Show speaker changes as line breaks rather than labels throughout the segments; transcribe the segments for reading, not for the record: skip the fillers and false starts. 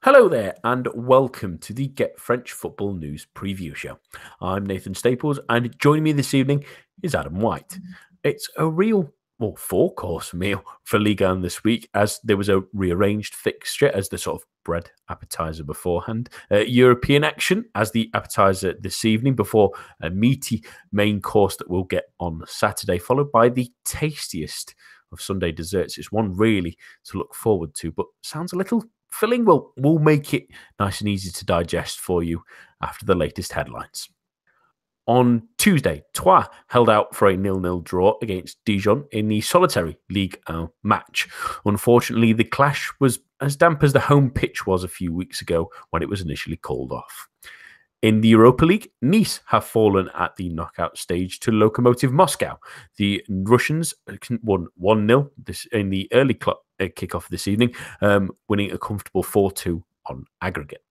Hello there, and welcome to the Get French Football News Preview Show. I'm Nathan Staples, and joining me this evening is Adam White. It's a real, four-course meal for Ligue 1 this week, as there was a rearranged fixture as the sort of bread appetizer beforehand. European action as the appetizer this evening before a meaty main course that we'll get on Saturday, followed by the tastiest of Sunday desserts. It's one really to look forward to, but sounds a little filling. We'll make it nice and easy to digest for you after the latest headlines. On Tuesday, Troyes held out for a 0-0 draw against Dijon in the solitary Ligue 1 match. Unfortunately, the clash was as damp as the home pitch was a few weeks ago when it was initially called off. In the Europa League, Nice have fallen at the knockout stage to Lokomotiv Moscow. The Russians won 1-0 in the early kickoff this evening, winning a comfortable 4-2 on aggregate.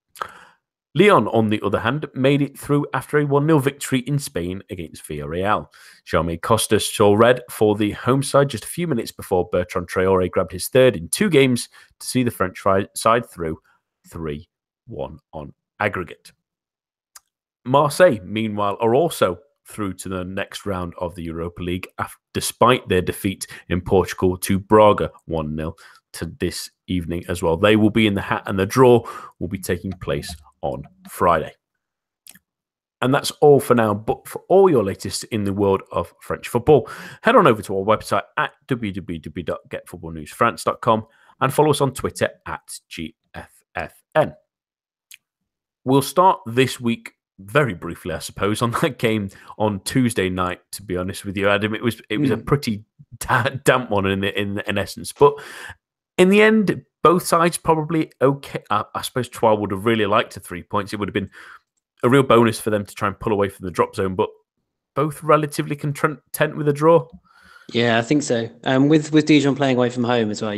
Lyon, on the other hand, made it through after a 1-0 victory in Spain against Villarreal. Jaume Costa saw red for the home side just a few minutes before Bertrand Traoré grabbed his third in 2 games to see the French side through 3-1 on aggregate. Marseille, meanwhile, are also through to the next round of the Europa League, despite their defeat in Portugal to Braga 1-0 to this evening as well. They will be in the hat, and the draw will be taking place on Friday. And that's all for now. But for all your latest in the world of French football, head on over to our website at www.getfootballnewsfrance.com and follow us on Twitter at GFFN. We'll start this week very briefly, I suppose, on that game on Tuesday night. To be honest with you, Adam, it was a pretty damp one in essence. But in the end, both sides probably okay. I suppose Troyes would have really liked the 3 points. It would have been a real bonus for them to try and pull away from the drop zone. But both relatively content with a draw.
Yeah, I think so. With Dijon playing away from home as well,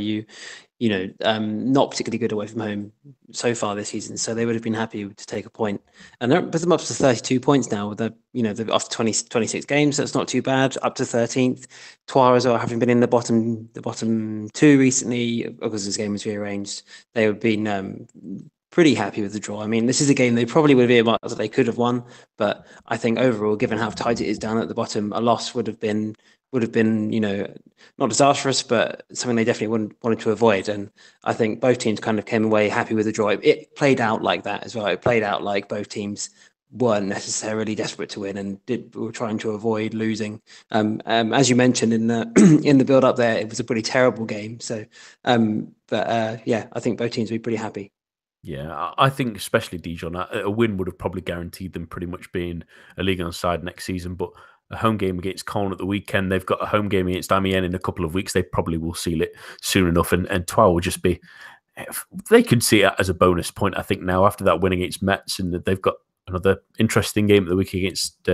not particularly good away from home so far this season. So they would have been happy to take a point. And they're put them up to 32 points now with after 26 games. That's not too bad. Up to 13th. Troyes as well, having been in the bottom 2 recently, because this game was rearranged, they have been pretty happy with the draw. I mean, this is a game they probably would have earmarked that they could have won, but I think overall, given how tight it is down at the bottom, a loss would have been, not disastrous, but something they definitely wanted to avoid. And I think both teams kind of came away happy with the draw. It played out like that as well. It played out like both teams weren't necessarily desperate to win and were trying to avoid losing. As you mentioned in the in the build up there, it was a pretty terrible game. So, I think both teams will be pretty happy.
Yeah, I think especially Dijon, a win would have probably guaranteed them pretty much being a Ligue 1 side next season. But a home game against Caen at the weekend, they've got a home game against Amiens in a couple of weeks. They probably will seal it soon enough. And Troyes will just be, they can see it as a bonus point, I think, now after that win against Metz, and they've got another interesting game of the week against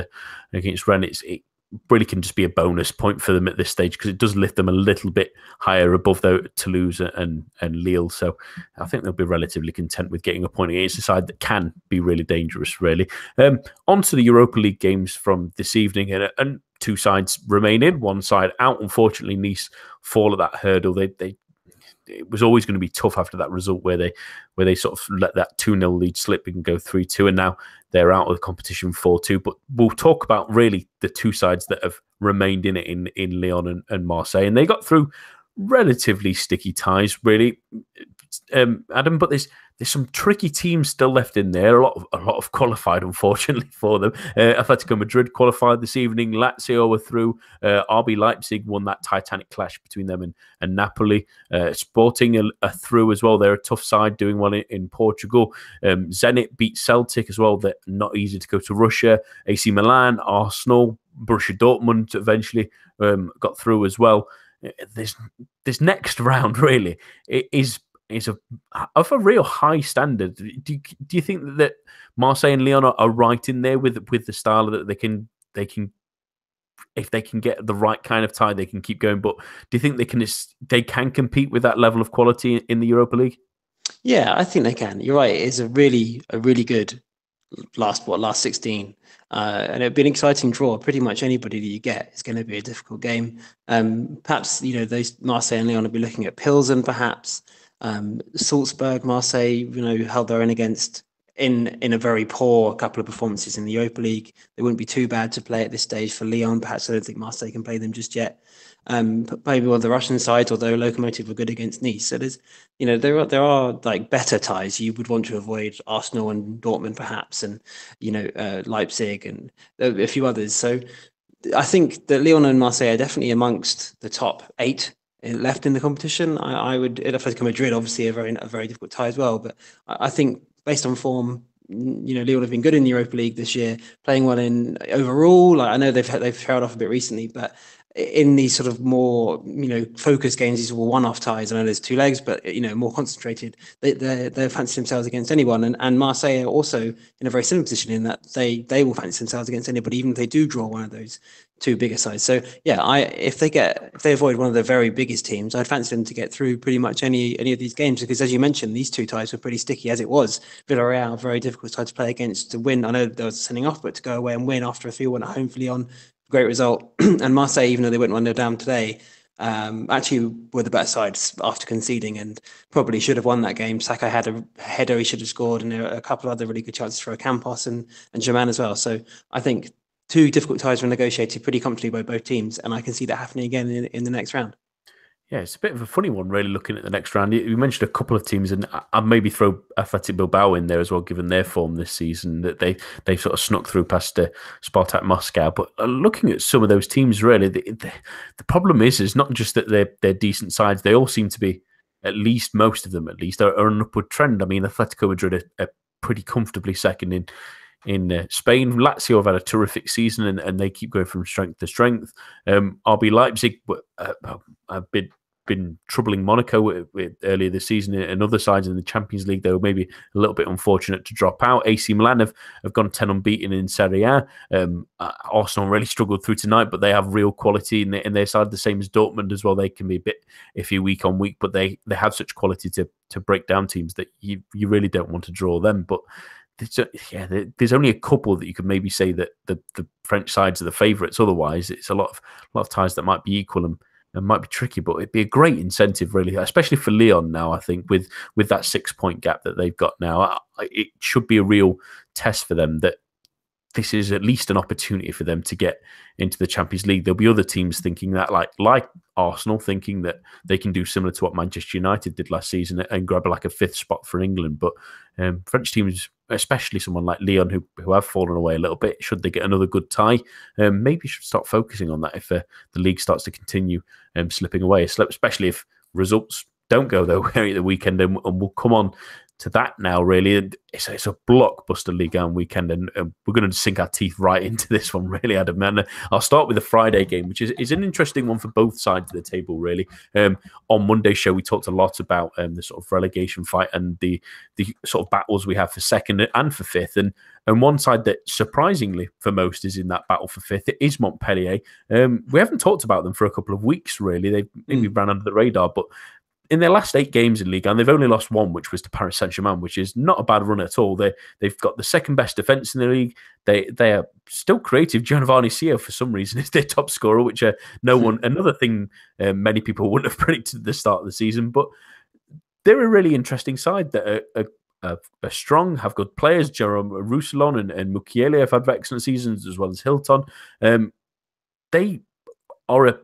Rennes. It really can just be a bonus point for them at this stage because it does lift them a little bit higher above Toulouse and Lille. So I think they'll be relatively content with getting a point against a side that can be really dangerous, really. On to the Europa League games from this evening, and 2 sides remain in, 1 side out. Unfortunately, Nice fall at that hurdle. It was always going to be tough after that result where they sort of let that 2-0 lead slip and go 3-2, and now they're out of the competition 4-2. But we'll talk about really the 2 sides that have remained in it in Lyon and Marseille, and they got through relatively sticky ties, really, Adam. But there's some tricky teams still left in there. A lot of qualified, unfortunately for them. Atletico Madrid qualified this evening. Lazio were through. RB Leipzig won that titanic clash between them and Napoli. Sporting are through as well. They're a tough side, doing well in Portugal. Zenit beat Celtic as well. They're not easy to go to Russia. AC Milan, Arsenal, Borussia Dortmund eventually got through as well. This next round really is of a real high standard. Do you think that Marseille and Lyon are right in there with the style that they can, if they can get the right kind of tie, they can keep going? But do you think they can compete with that level of quality in the Europa League?
Yeah, I think they can. You're right. It's a really good last 16. And it'd be an exciting draw. Pretty much anybody that you get is going to be a difficult game. Perhaps, those Marseille and Lyon will be looking at Pilsen, perhaps. Salzburg, Marseille, held their own against in a very poor couple of performances in the Europa League. They wouldn't be too bad to play at this stage for Lyon. Perhaps I don't think Marseille can play them just yet. Maybe one of the Russian sides, although Lokomotiv were good against Nice. So there's, there are like better ties you would want to avoid, Arsenal and Dortmund perhaps, and Leipzig and a few others. So I think that Lyon and Marseille are definitely amongst the top 8 left in the competition. I would Atletico Madrid obviously a very difficult tie as well, but I think based on form, Lyon have been good in the Europa League this year, playing well in overall. Like, I know they've trailed off a bit recently, but in these sort of more focused games, these were one-off ties. I know there's 2 legs, but more concentrated. They fancy themselves against anyone, and Marseille are also in a very similar position in that they will fancy themselves against anybody, even if they do draw one of those 2 bigger sides. So yeah, if they avoid one of the very biggest teams, I'd fancy them to get through pretty much any of these games, because as you mentioned, these 2 ties were pretty sticky as it was. Villarreal, very difficult side to play against, to win. I know there was a sending off, but to go away and win after a 3-1 at home for Lyon, great result. And Marseille, even though they went 1-0 down today, actually were the better sides after conceding, and probably should have won that game. Saka had a header he should have scored, and a couple of other really good chances for Ocampos and Germain as well. So I think 2 difficult ties were negotiated pretty comfortably by both teams, and I can see that happening again in the next round.
Yeah, it's a bit of a funny one, really, looking at the next round. You mentioned a couple of teams, and I'd maybe throw Athletic Bilbao in there as well, given their form this season, that they've sort of snuck through past Spartak Moscow. But looking at some of those teams, really, the problem is not just that they're decent sides. They all seem to be, at least most of them, at least, are an upward trend. I mean, Atletico Madrid are pretty comfortably second in Spain. Lazio have had a terrific season, and they keep going from strength to strength. RB Leipzig have been troubling Monaco with earlier this season, and other sides in the Champions League. They were maybe a little bit unfortunate to drop out. AC Milan have gone 10 unbeaten in Serie A. Arsenal really struggled through tonight, but they have real quality in their side, the same as Dortmund as well. They can be a bit iffy week on week, but they have such quality to break down teams that you really don't want to draw them. But there's only a couple that you could maybe say that the French sides are the favourites. Otherwise, it's a lot of ties that might be equal and might be tricky, but it'd be a great incentive, really, especially for Lyon now. I think with that 6-point gap that they've got now, it should be a real test for them that this is at least an opportunity for them to get into the Champions League. There'll be other teams thinking that, like Arsenal, thinking that they can do similar to what Manchester United did last season and grab like a 5th spot for England. But French teams, especially someone like Lyon, who have fallen away a little bit, should they get another good tie, maybe should start focusing on that if the league starts to continue slipping away, especially if results don't go their way at the weekend. And we'll come on to that now, really. It's a blockbuster Ligue 1 weekend, and we're going to sink our teeth right into this one, really, Adam. And I'll start with the Friday game, which is an interesting one for both sides of the table, really. On Monday's show, we talked a lot about the sort of relegation fight and the sort of battles we have for 2nd and for 5th. And one side that, surprisingly for most, is in that battle for 5th, it is Montpellier. We haven't talked about them for a couple of weeks, really. They've maybe ran under the radar, but in their last 8 games in Ligue 1, they've only lost 1, which was to Paris Saint-Germain, which is not a bad run at all. They've got the 2nd best defence in the league. They are still creative. Giovanni Sio, for some reason, is their top scorer, which another thing many people wouldn't have predicted at the start of the season. But they're a really interesting side that are strong, have good players. Jerome Roussillon and Mukiele have had excellent seasons, as well as Hilton. They are a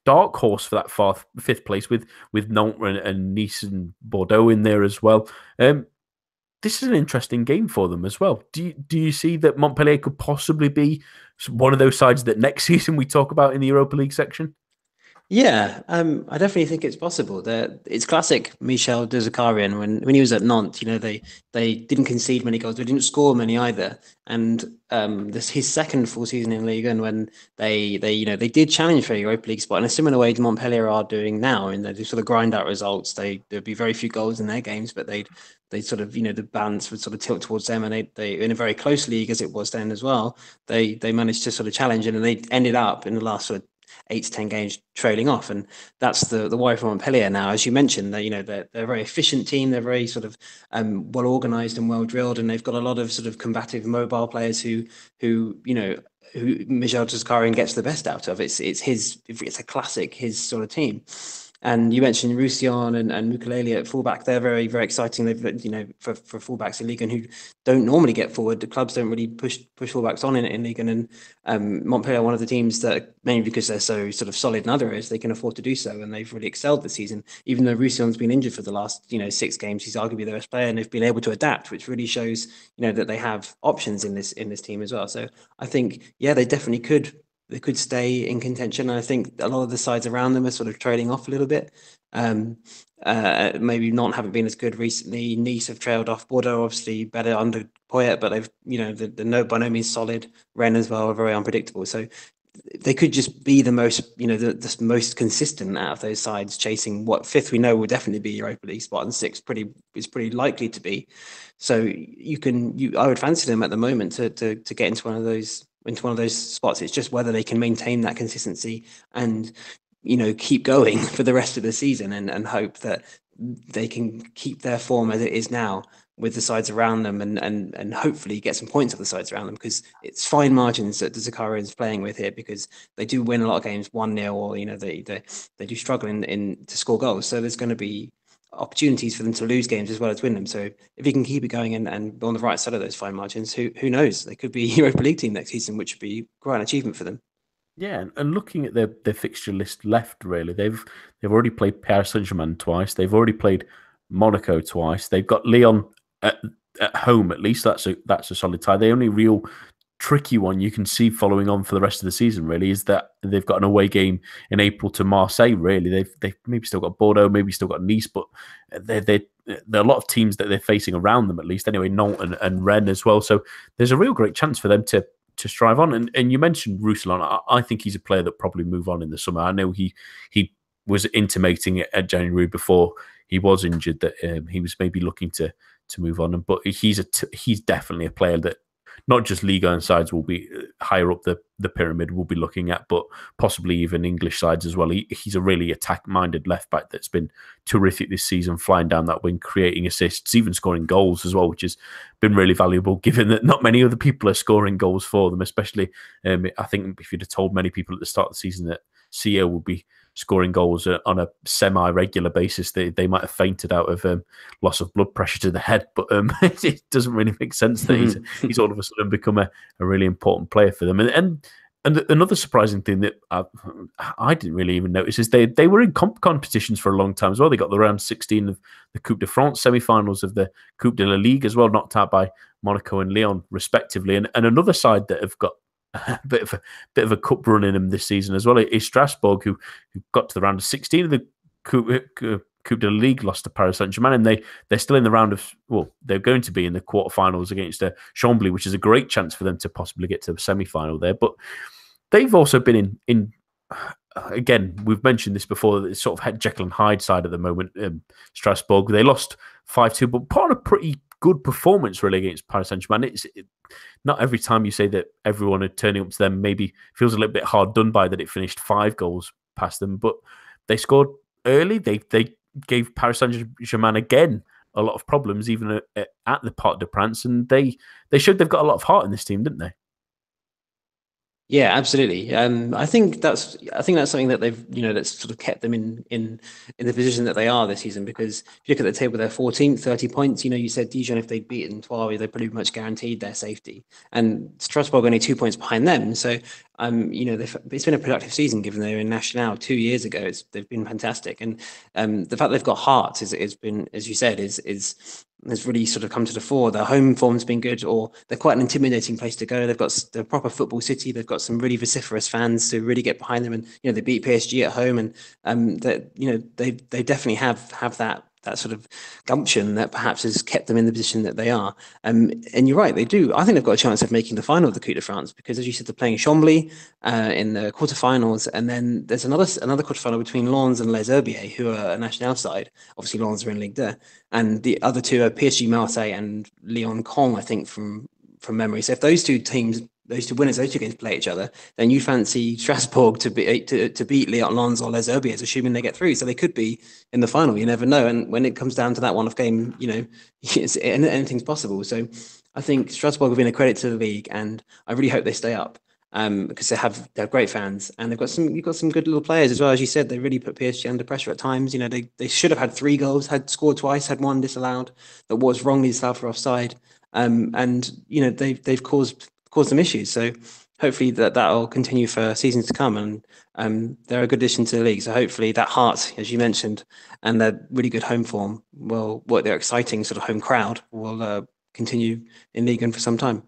dark horse for that 5th place with Nantes and Nice and Bordeaux in there as well. This is an interesting game for them as well. Do you see that Montpellier could possibly be one of those sides that next season we talk about in the Europa League section?
Yeah, I definitely think it's possible. It's classic Michel de Zakarian when he was at Nantes. They didn't concede many goals, they didn't score many either. And this his 2nd full season in Ligue 1, when they did challenge for a Europa League spot in a similar way to Montpellier are doing now. And they sort of grind out results. There'd be very few goals in their games, but they sort of the balance would sort of tilt towards them, and they in a very close league as it was then as well. They managed to sort of challenge, and they ended up in the last sort of 8 to 10 games trailing off, and that's the worry for Montpellier now. As you mentioned, they're a very efficient team. They're very sort of well organised and well drilled, and they've got a lot of sort of combative, mobile players who Michel Zakarian gets the best out of. It's a classic his sort of team. And you mentioned Roussillon and Mukulele at fullback. They're very, very exciting. They've, for fullbacks in Ligue and who don't normally get forward, the clubs don't really push fullbacks on in Ligue. And Montpellier are one of the teams that, mainly because they're so sort of solid in other areas, they can afford to do so. And they've really excelled this season. Even though Roussillon's been injured for the last, 6 games, he's arguably the best player, and they've been able to adapt, which really shows, that they have options in this team as well. So I think, yeah, they definitely could. They could stay in contention. And I think a lot of the sides around them are sort of trailing off a little bit. Maybe not haven't been as good recently. Nice have trailed off. Bordeaux obviously better under Poyet, but they've, the by no means solid. Rennes as well are very unpredictable. So they could just be the most, the most consistent out of those sides, chasing what fifth we know will definitely be Europa League spot, and sixth is pretty likely to be. So I would fancy them at the moment to get into one of those spots. It's just whether they can maintain that consistency and keep going for the rest of the season, and hope that they can keep their form as it is now with the sides around them, and hopefully get some points off the sides around them, because it's fine margins that Zakara is playing with here, because they do win a lot of games 1-0, or they do struggle in to score goals. So there's going to be opportunities for them to lose games as well as win them. So if you can keep it going and on the right side of those fine margins, who knows? They could be a Europa League team next season, which would be quite an achievement for them.
Yeah, and looking at their fixture list left, really, they've already played Paris Saint-Germain twice. They've already played Monaco twice. They've got Lyon at home, at least. That's a solid tie. The only real tricky one you can see following on for the rest of the season, really, is that they've got an away game in April to Marseille. Really, they've maybe still got Bordeaux, maybe still got Nice, but there are a lot of teams that they're facing around them, at least anyway. Nantes and Rennes as well. So there's a real great chance for them to strive on. And you mentioned Roussillon. I think he's a player that probably move on in the summer. I know he was intimating at January before he was injured that he was maybe looking to move on. But he's definitely a player that not just Liga and sides will be higher up the pyramid will be looking at, but possibly even English sides as well. He's a really attack-minded left-back that's been terrific this season, flying down that wing, creating assists, even scoring goals as well, which has been really valuable, given that not many other people are scoring goals for them, especially, I think if you'd have told many people at the start of the season that CEO would be scoring goals on a semi-regular basis, they might have fainted out of loss of blood pressure to the head. But it doesn't really make sense that he's all of a sudden become a really important player for them. And another surprising thing that I didn't really even notice is they were in competitions for a long time as well. They got the round 16 of the Coupe de France, semi-finals of the Coupe de la Ligue as well, knocked out by Monaco and Lyon respectively. And another side that have got a bit of a cup run in them this season as well is Strasbourg, who got to the round of 16 of the Coupe de la Ligue, lost to Paris Saint-Germain, and they're still in the round of, well, they're going to be in the quarterfinals against Chambly, which is a great chance for them to possibly get to the semi-final there. But they've also been in again, we've mentioned this before, that it's sort of Jekyll and Hyde side at the moment. Strasbourg, they lost 5-2, but put on a pretty good performance really against Paris Saint-Germain. Not every time you say that everyone are turning up to them, maybe feels a little bit hard done by that it finished 5 goals past them, but they scored early. They gave Paris Saint-Germain again a lot of problems, even at the Parc des Princes, and they showed they've got a lot of heart in this team, didn't they?
Yeah, absolutely. I think that's something that they've that's sort of kept them in the position that they are this season. Because if you look at the table, they're 14th, 30 points. You said Dijon, if they'd beaten Troyes, they pretty much guaranteed their safety. And Strasbourg only 2 points behind them. So it's been a productive season, given they were in National 2 years ago. They've been fantastic, and the fact they've got heart is been, as you said, has really sort of come to the fore. Their home form's been good, or they're quite an intimidating place to go. They've got the proper football city. They've got some really vociferous fans to really get behind them, and they beat PSG at home, and they definitely have that sort of gumption that perhaps has kept them in the position that they are. And you're right, they do. I think they've got a chance of making the final of the Coupe de France, because, as you said, they're playing Chambly in the quarterfinals, and then there's another quarterfinal between Lens and Les Herbiers, who are a National side. Obviously, Lens are in Ligue 2, and the other two are PSG Marseille and Lyon Caen, I think, from memory. So if those two winners, those two games play each other, then you fancy Strasbourg to beat Lyon, Lens or Les Herbiers, assuming they get through. So they could be in the final. You never know. And when it comes down to that one-off game, anything's possible. So I think Strasbourg have been a credit to the league, and I really hope they stay up. because they have great fans, and you've got some good little players as well. As you said, they really put PSG under pressure at times. They should have had 3 goals, had scored twice, had one disallowed that was wrongly disallowed for offside. And they've caused some issues. So hopefully that'll continue for seasons to come. And they're a good addition to the league. So hopefully that heart, as you mentioned, and their really good home form their exciting sort of home crowd will continue in Ligue 1 for some time.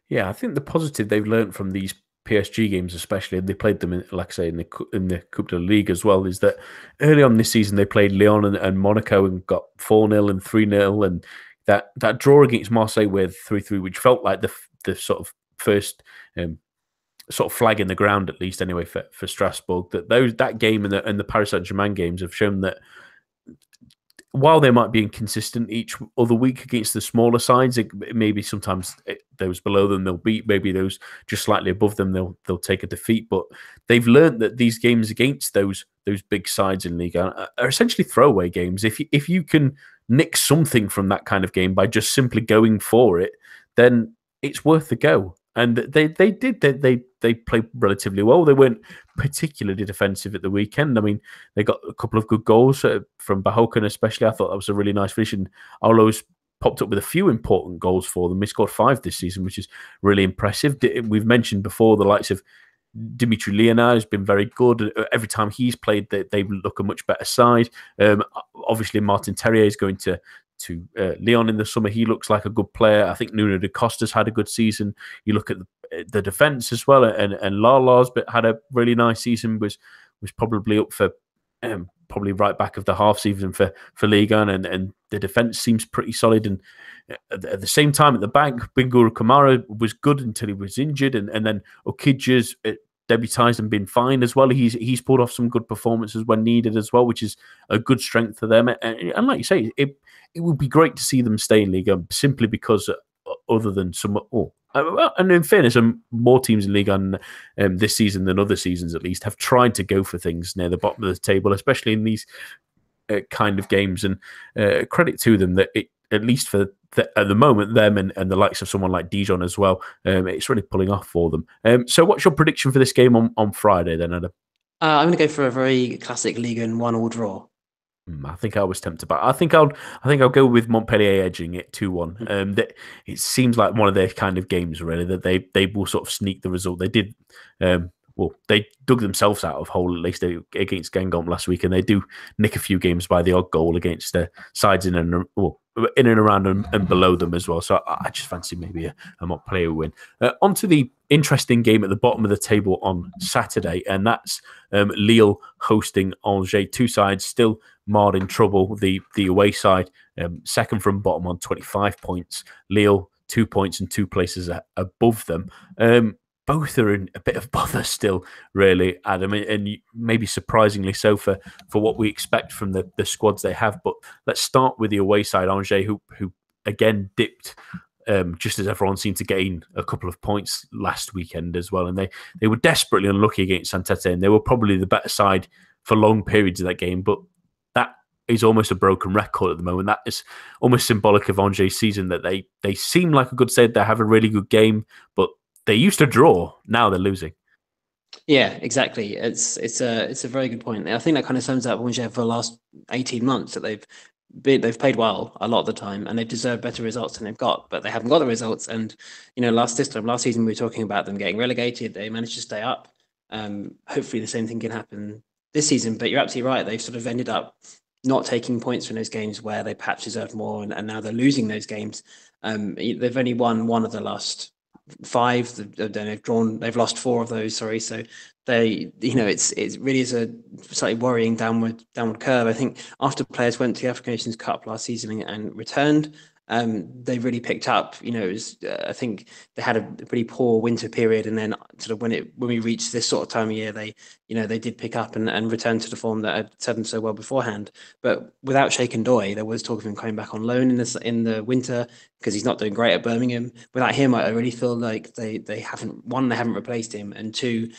Yeah, I think the positive they've learned from these PSG games, especially, and they played them, like I say, in the Coupe de la Ligue as well, is that early on this season they played Lyon and Monaco and got 4-0 and 3-0, and that draw against Marseille with 3-3, which felt like the sort of first sort of flag in the ground, at least anyway, for Strasbourg. That game and the Paris Saint-Germain games have shown that while they might be inconsistent each other week against the smaller sides, maybe sometimes those below them they'll beat, maybe those just slightly above them they'll take a defeat. But they've learned that these games against those big sides in Ligue 1 are essentially throwaway games. If you can nick something from that kind of game by just simply going for it, then it's worth the go. And they played relatively well. They weren't particularly defensive at the weekend. I mean, they got a couple of good goals from Bahoken, especially. I thought that was a really nice finish. And Arlo's popped up with a few important goals for them. He scored 5 this season, which is really impressive. We've mentioned before the likes of Dimitri Leonard has been very good. Every time he's played, they look a much better side. Obviously, Martin Terrier is going to Lyon in the summer. He looks like a good player. I think Nuno da Costa's had a good season. You look at the defence as well, and Lala's but had a really nice season. Was probably up for probably right back of the half season for Ligue 1, and the defence seems pretty solid. And at the same time, at the back, Bingur Kamara was good until he was injured, and then Okidja's debutised and been fine as well. He's pulled off some good performances when needed as well, which is a good strength for them. And like you say, it would be great to see them stay in Ligue 1 simply because other than some... and in fairness, more teams in Ligue 1 this season than other seasons at least have tried to go for things near the bottom of the table, especially in these kind of games. And credit to them that at least for at the moment, them and the likes of someone like Dijon as well, it's really pulling off for them. So what's your prediction for this game on Friday then, Adam?
I'm going to go for a very classic Ligue 1 1-all draw.
I think I was tempted, but I think I'll go with Montpellier edging it 2-1. It seems like one of their kind of games, really, that they will sort of sneak the result. They did. They dug themselves out of hole at least against Guingamp last week, and they do nick a few games by the odd goal against sides in and around and below them as well. So I just fancy maybe a Montpellier win. On to the interesting game at the bottom of the table on Saturday, and that's Lille hosting Angers. Two sides still marred in trouble. The away side, second from bottom on 25 points. Lille 2 points and 2 places above them. Both are in a bit of bother still, really, Adam, and maybe surprisingly so for what we expect from the squads they have. But let's start with the away side, Angers, who again dipped just as everyone seemed to gain a couple of points last weekend as well. And they were desperately unlucky against Saint-Etienne. They were probably the better side for long periods of that game, but that is almost a broken record at the moment. That is almost symbolic of Angers' season, that they seem like a good side. They have a really good game, but they used to draw. Now they're losing.
Yeah, exactly. It's a very good point. I think that kind of sums up Angers for the last 18 months, that they've played well a lot of the time, and they've deserved better results than they've got, but they haven't got the results. And last season we were talking about them getting relegated. They managed to stay up. Hopefully the same thing can happen this season. But you're absolutely right. They've sort of ended up not taking points from those games where they perhaps deserved more, and now they're losing those games. They've only won one of the last 5. They've lost 4 of those. Sorry, so it really is a slightly worrying downward curve. I think after players went to the African Nations Cup last season and returned, they really picked up. I think they had a pretty poor winter period, and then sort of when we reached this sort of time of year, they did pick up and return to the form that had served them so well beforehand. But without Sheikh Ndoye, there was talk of him coming back on loan in the winter because he's not doing great at Birmingham. Without him, I really feel like they haven't replaced him, and 2,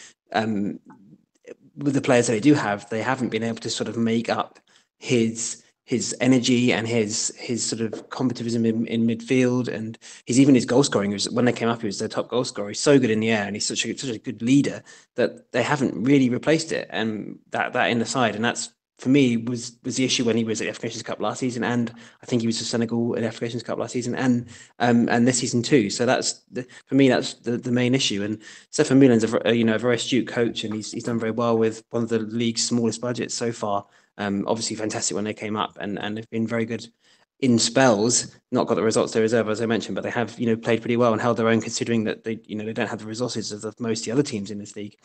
with the players that they do have, they haven't been able to sort of make up his his energy and his sort of combativism in midfield, and his goal scoring. When they came up, he was their top goal scorer. He's so good in the air, and he's such a good leader that they haven't really replaced it. And that in the side, and that's for me was the issue when he was at the African Nations Cup last season, and I think he was for Senegal at the African Nations Cup last season, and this season too. So for me that's the main issue. And Stefan Moulin's a very astute coach, and he's done very well with one of the league's smallest budgets so far. Obviously fantastic when they came up, and they've been very good in spells. Not got the results they deserve, as I mentioned, but they have played pretty well and held their own, considering that they don't have the resources of most of the other teams in this league.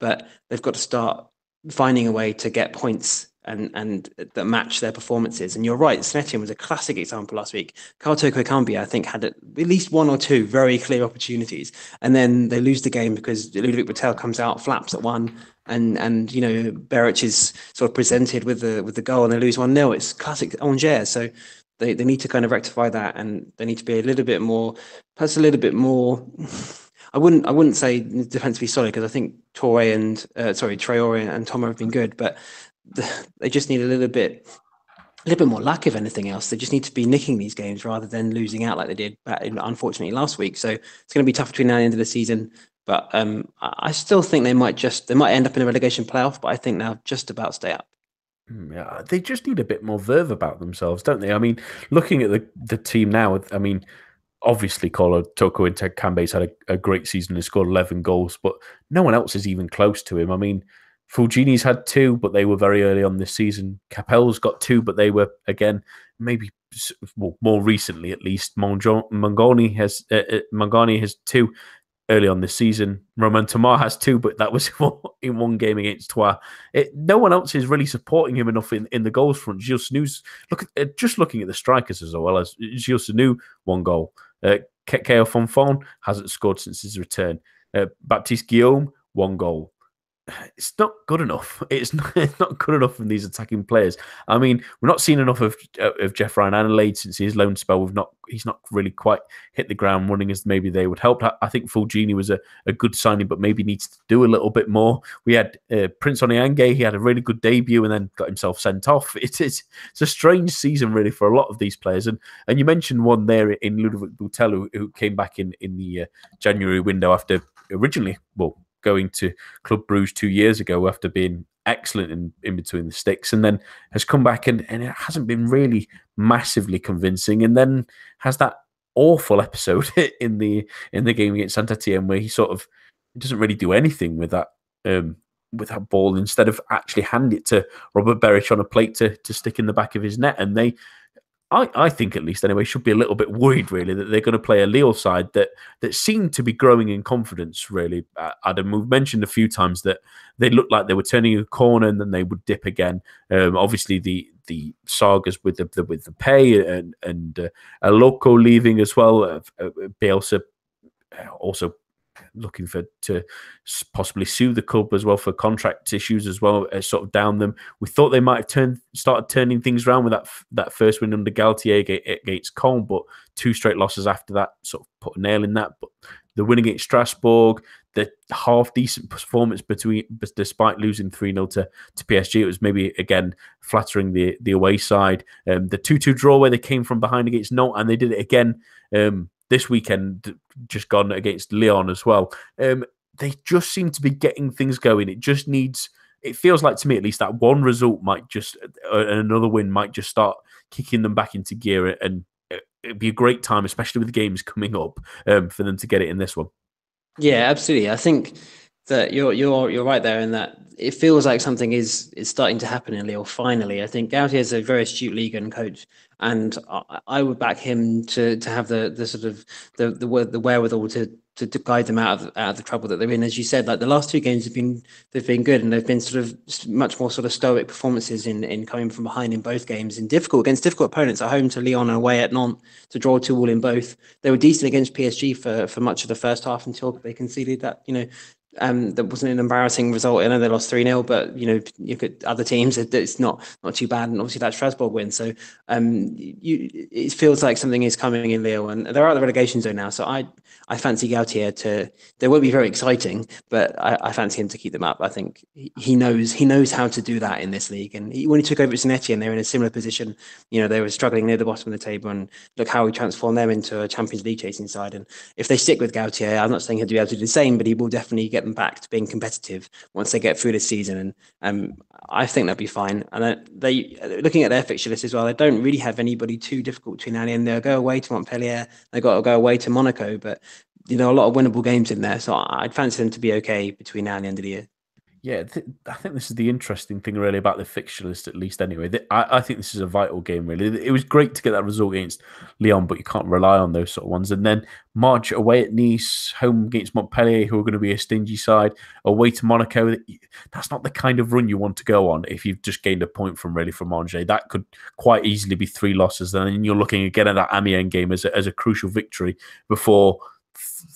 But they've got to start finding a way to get points and that match their performances. And you're right, Saint-Etienne was a classic example last week. Carl Toko Ekambi, I think, had at least one or two very clear opportunities, and then they lose the game because Ludovic Bottel comes out, flaps at one, and Beric is sort of presented with the goal, and they lose 1-0. It's classic Angers. So they need to kind of rectify that, and they need to be a little bit more, perhaps a little bit more. I wouldn't say defensively solid, because I think Traore and Thomas have been good, but they just need a little bit more luck, if anything else. They just need to be nicking these games rather than losing out like they did, unfortunately, last week. So it's going to be tough between now and the end of the season. But I still think they might end up in a relegation playoff, but I think they'll just about stay up.
Yeah, they just need a bit more verve about themselves, don't they? I mean, looking at the team now, I mean, obviously, Toko Ekambi's had a great season and scored 11 goals, but no one else is even close to him. I mean, Fulgini's had 2, but they were very early on this season. Capel's got 2, but they were, again, maybe more recently at least. Mangani has 2 early on this season. Romain Thomas has 2, but that was in one game against Troyes. No one else is really supporting him enough in the goals front. Gilles Sanu's, just looking at the strikers as well, as Gilles Sanu, 1 goal. Keo Fonfon hasn't scored since his return. Baptiste Guillaume, 1 goal. It's not good enough. It's not good enough from these attacking players. I mean, we're not seeing enough of Jeff Ryan Adelaide since his loan spell. He's not really quite hit the ground running as maybe they would help. I think Fulgini was a good signing, but maybe needs to do a little bit more. We had Prince Oniange. He had a really good debut and then got himself sent off. It's a strange season really for a lot of these players. And you mentioned one there in Ludovic Bottel who came back in the January window after originally, going to Club Bruges 2 years ago after being excellent in between the sticks, and then has come back and it hasn't been really massively convincing, and then has that awful episode in the game against Saint-Etienne where he sort of doesn't really do anything with that ball, instead of actually hand it to Robert Beric on a plate to stick in the back of his net. And I think, at least anyway, should be a little bit worried, really, that they're going to play a Lille side that seemed to be growing in confidence, really. Adam, we've mentioned a few times that they looked like they were turning a corner and then they would dip again. Obviously, the sagas with the pay and a Loco leaving as well. Bielsa also looking to possibly sue the club as well for contract issues as well, sort of down them. We thought they might have started turning things around with that first win under Galtier against Caen, but 2 straight losses after that sort of put a nail in that. But the win against Strasbourg, the half-decent performance despite losing 3-0 to PSG, it was maybe, again, flattering the away side. The 2-2 draw where they came from behind against Nantes, and they did it again this weekend, just gone against Lyon as well. They just seem to be getting things going. It feels like, to me at least, that one result another win might just start kicking them back into gear, and it'd be a great time, especially with the games coming up, for them to get it in this one.
Yeah, absolutely. I think that you're right there in that it feels like something is starting to happen in Lille finally. I think Gautier is a very astute Ligue 1 coach, and I would back him to have the sort of the wherewithal to guide them out of the trouble that they're in. As you said, like the last 2 games they've been good, and they've been sort of much more sort of stoic performances in coming from behind in both games, against difficult opponents at home to Lyon and away at Nantes to draw 2-2 in both. They were decent against PSG for much of the first half until they conceded that That wasn't an embarrassing result. I know they lost 3-0, but you look at other teams, it's not too bad. And obviously that Strasbourg win. So it feels like something is coming in Lille, and they're out of the relegation zone now. So I fancy Gautier to. They won't be very exciting, but I fancy him to keep them up. I think he knows how to do that in this league. And when he took over at Saint-Etienne, they were in a similar position. They were struggling near the bottom of the table, and look how he transformed them into a Champions League chasing side. And if they stick with Gautier, I'm not saying he'll be able to do the same, but he will definitely get them back to being competitive once they get through this season. And I think that'll be fine. And they looking at their fixture list as well, they don't really have anybody too difficult between now and then. They'll go away to Montpellier. They got to go away to Monaco, but a lot of winnable games in there. So I'd fancy them to be okay between now and the end of the year.
Yeah, I think this is the interesting thing, really, about the fixture list, at least anyway. I think this is a vital game, really. It was great to get that result against Lyon, but you can't rely on those sort of ones. And then March away at Nice, home against Montpellier, who are going to be a stingy side, away to Monaco. That's not the kind of run you want to go on if you've just gained a point from Angers. That could quite easily be 3 losses. And then you're looking again at that Amiens game as a crucial victory before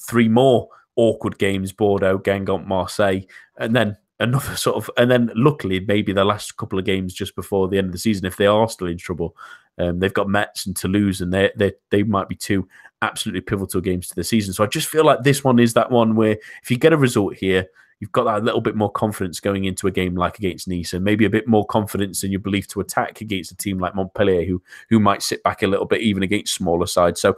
3 more awkward games: Bordeaux, Guingamp, Marseille, and then another and then luckily maybe the last couple of games just before the end of the season, if they are still in trouble, they've got Metz and Toulouse, and they might be 2 absolutely pivotal games to the season. So I just feel like this one is that one where if you get a result here, you've got that little bit more confidence going into a game like against Nice, and maybe a bit more confidence in your belief to attack against a team like Montpellier, who might sit back a little bit even against smaller sides. So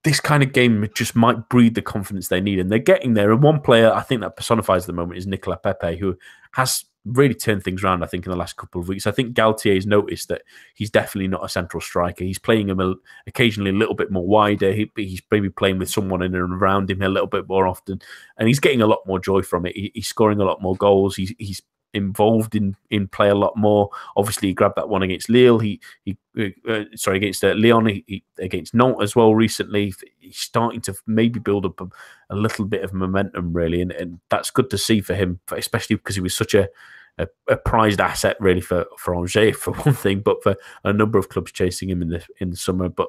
this kind of game just might breed the confidence they need, and they're getting there. And one player I think that personifies the moment is Nicolas Pepe, who has really turned things around, I think, in the last couple of weeks. I think Galtier has noticed that he's definitely not a central striker. He's playing him occasionally a little bit more wider. He's maybe playing with someone in and around him a little bit more often, and he's getting a lot more joy from it. He's scoring a lot more goals. He's involved in play a lot more. Obviously, he grabbed that one against Lille. Against Lyon. Against Nantes as well recently. He's starting to maybe build up a little bit of momentum, really, and that's good to see for him, especially because he was such a prized asset, really, for Angers for one thing, but for a number of clubs chasing him in the summer. But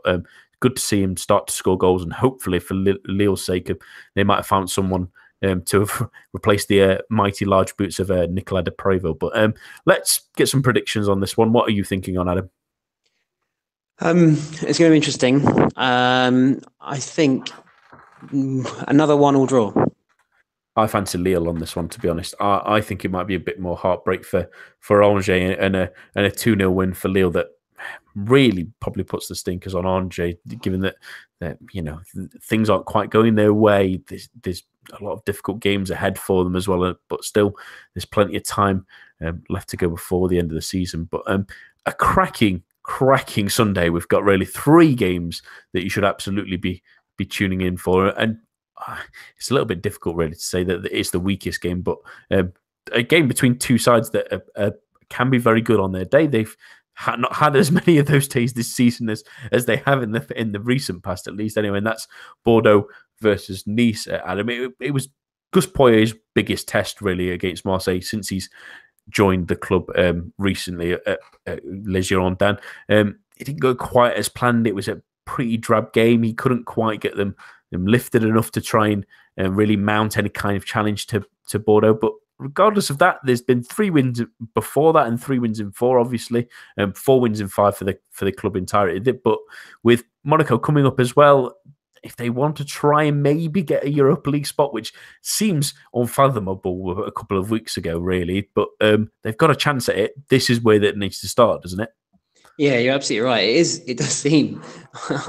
good to see him start to score goals, and hopefully for Lille's sake, they might have found someone to have replaced the mighty large boots of Nicolas de Prévost. But let's get some predictions on this one. What are you thinking on, Adam?
It's going to be interesting. I think another 1-1 draw.
I fancy Lille on this one, to be honest. I think it might be a bit more heartbreak for Angers and a 2-0 win for Lille that really probably puts the stinkers on Angers, given that things aren't quite going their way. There's a lot of difficult games ahead for them as well, but still there's plenty of time left to go before the end of the season. But a cracking Sunday. We've got really 3 games that you should absolutely be tuning in for, and it's a little bit difficult really to say that it's the weakest game, but a game between 2 sides that can be very good on their day. They've not had as many of those days this season as they have in the recent past, at least anyway, and that's Bordeaux versus Nice. Adam, it was Gus Poyet's biggest test really against Marseille since he's joined the club recently at Les Girondins. It didn't go quite as planned. It was a pretty drab game. He couldn't quite get them lifted enough to try and really mount any kind of challenge to Bordeaux. But regardless of that, there's been 3 wins before that and 3 wins in 4, obviously, 4 wins in 5 for the club entirety. But with Monaco coming up as well, if they want to try and maybe get a Europa League spot, which seems unfathomable a couple of weeks ago, really, but they've got a chance at it. This is where that needs to start, doesn't it?
Yeah, you're absolutely right. It does seem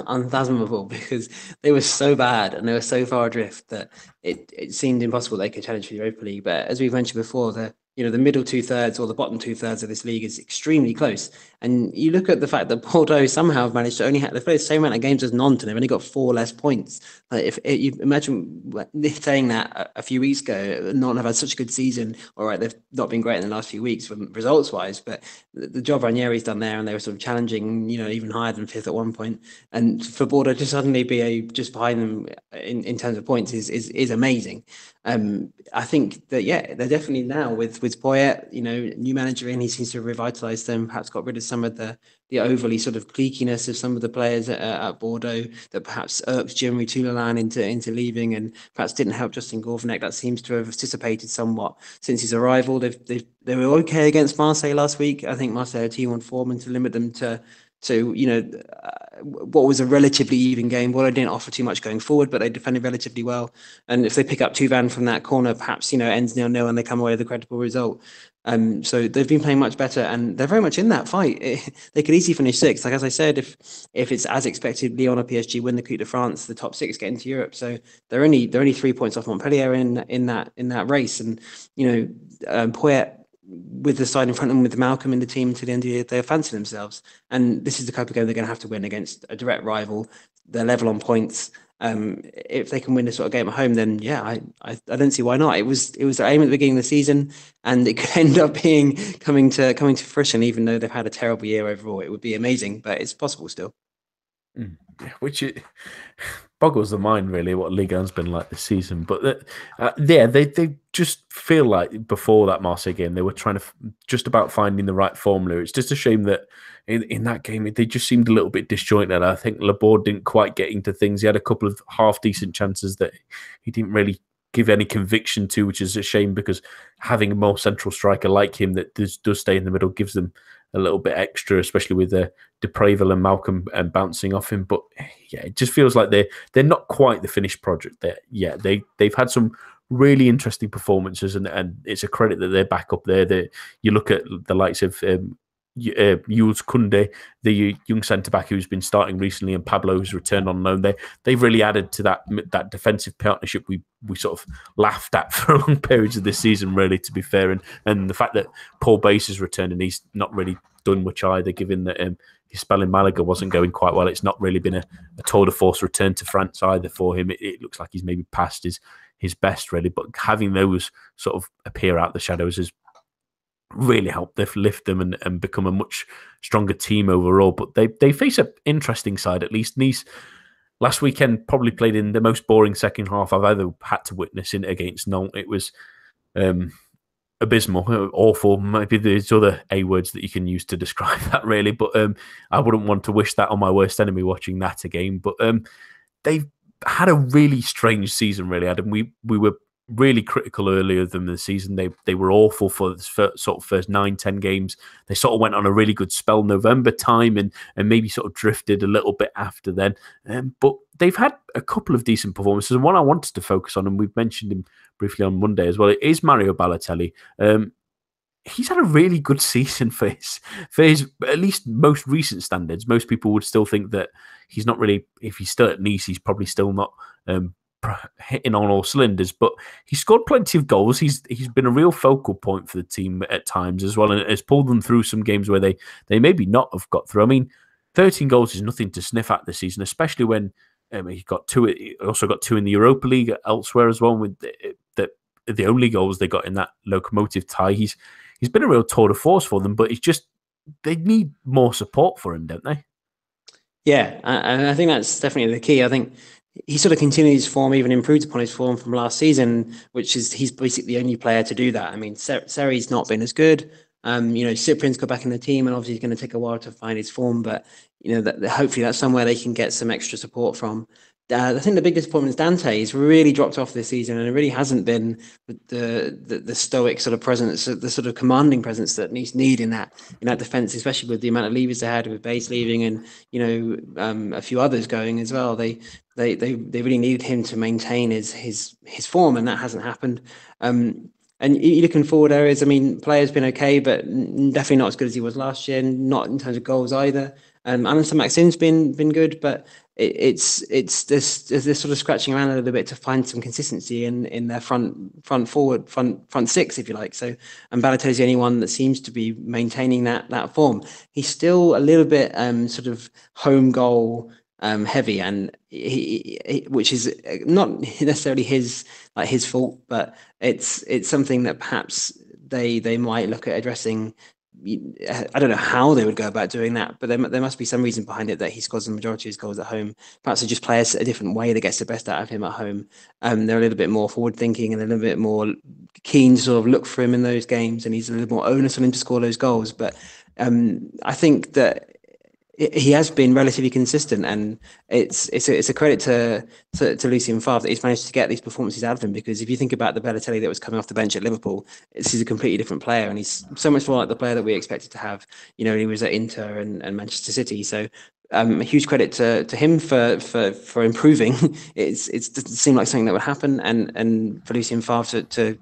unfathomable because they were so bad and they were so far adrift that it seemed impossible they could challenge for the Europa League. But as we've mentioned before, the middle 2/3 or the bottom 2/3 of this league is extremely close. And you look at the fact that Bordeaux somehow have managed to only have the same amount of games as Nantes, and they've only got 4 less points. Like if you imagine saying that a few weeks ago, Nantes have had such a good season. All right, they've not been great in the last few weeks results wise, but the job Ranieri's done there, and they were sort of challenging, even higher than 5th at one point. And for Bordeaux to suddenly be just behind them in terms of points is amazing. I think that they're definitely now with with Poyet, new manager in, he seems to have revitalised them. Perhaps got rid of some of the overly sort of cliqueiness of some of the players at Bordeaux that perhaps irked Jeremy Toulalan into leaving, and perhaps didn't help Justin Gourvenec. That seems to have dissipated somewhat since his arrival. They were okay against Marseille last week. I think Marseille had a team on form, and to limit them to what was a relatively even game. Well, they didn't offer too much going forward, but they defended relatively well. And if they pick up Tuvan from that corner, perhaps ends 0-0 and they come away with a credible result. So they've been playing much better, and they're very much in that fight. They could easily finish sixth. Like as I said, if it's as expected, Lyon or PSG win the Coupe de France, the top six get into Europe. So they're only 3 points off Montpellier in that race. And Poyet, with the side in front of them, with Malcolm in the team to the end of the year, they're fancying themselves. And this is the type of game they're going to have to win against a direct rival. They're level on points. If they can win this sort of game at home, then I don't see why not. It was their aim at the beginning of the season, and it could end up being coming to fruition. Even though they've had a terrible year overall, it would be amazing, but it's possible still.
Which it boggles the mind, really, what Ligue 1's been like this season. But they just feel like before that Marseille game, they were trying to just about finding the right formula. It's just a shame that in that game, they just seemed a little bit disjointed. I think Laborde didn't quite get into things. He had a couple of half-decent chances that he didn't really give any conviction to, which is a shame because having a more central striker like him that does stay in the middle gives them a little bit extra, especially with Depraville and Malcolm and bouncing off him. But yeah, it just feels like they're not quite the finished project there. Yeah, they've had some really interesting performances, and it's a credit that they're back up there. You look at the likes of Jules Koundé, the young centre-back who's been starting recently, and Pablo, who's returned on loan. They've really added to that defensive partnership we sort of laughed at for long periods of this season, really, to be fair. And the fact that Paul Bass has returned and he's not really done much either, given that his spell in Malaga wasn't going quite well. It's not really been a tour de force return to France either for him. It looks like he's maybe past his best, really. But having those sort of appear out the shadows has really helped lift them and become a much stronger team overall. But they face an interesting side, at least. Nice last weekend probably played in the most boring second half I've ever had to witness in against Nantes. It was abysmal, awful. Maybe there's other A words that you can use to describe that, really. But I wouldn't want to wish that on my worst enemy watching that again. But they've had a really strange season, really, Adam. We were really critical earlier than the season. They were awful for the sort of first 9-10 games. They sort of went on a really good spell November time and maybe sort of drifted a little bit after then. But they've had a couple of decent performances, and one I wanted to focus on, and we've mentioned him briefly on Monday as well, it is Mario Balotelli. He's had a really good season for his at least most recent standards. Most people would still think that he's not really, if he's still at Nice, he's probably still not hitting on all cylinders, but he scored plenty of goals. He's been a real focal point for the team at times as well, and has pulled them through some games where they maybe not have got through. I mean, 13 goals is nothing to sniff at this season, especially when he got two. He also got two in the Europa League elsewhere as well. With the only goals they got in that locomotive tie, he's been a real tour de force for them. But it's just they need more support for him, don't they?
Yeah, and I think that's definitely the key. I think he sort of continued his form, even improved upon his form from last season, which is he's basically the only player to do that. I mean, Seri's not been as good. Cyprien's got back in the team, and obviously it's going to take a while to find his form, but hopefully that's somewhere they can get some extra support from. I think the big disappointment is Dante. He's really dropped off this season, and it really hasn't been the stoic sort of presence, the sort of commanding presence that Nice need in that defense, especially with the amount of leavers they had with Base leaving and a few others going as well. They really needed him to maintain his form, and that hasn't happened. And you look in forward areas. I mean, player's been okay, but definitely not as good as he was last year. Not in terms of goals either. Alan Maxim's been good, but it's this sort of scratching around a little bit to find some consistency in their front six, if you like. So, and Balotelli's the only one that seems to be maintaining that form. He's still a little bit sort of home goal heavy, and which is not necessarily his fault, but it's something that perhaps they might look at addressing I don't know how they would go about doing that, but there must be some reason behind it that he scores the majority of his goals at home. Perhaps they just play a different way that gets the best out of him at home. They're a little bit more forward thinking and a little bit more keen to sort of look for him in those games, and he's a little more onus on him to score those goals. But I think that he has been relatively consistent, and it's a credit to Lucien Favre that he's managed to get these performances out of him. Because if you think about the Balotelli that was coming off the bench at Liverpool, he's a completely different player, and he's so much more like the player that we expected to have. He was at Inter and Manchester City, so. A huge credit to him for improving. It doesn't seem like something that would happen, and for Lucien Favre to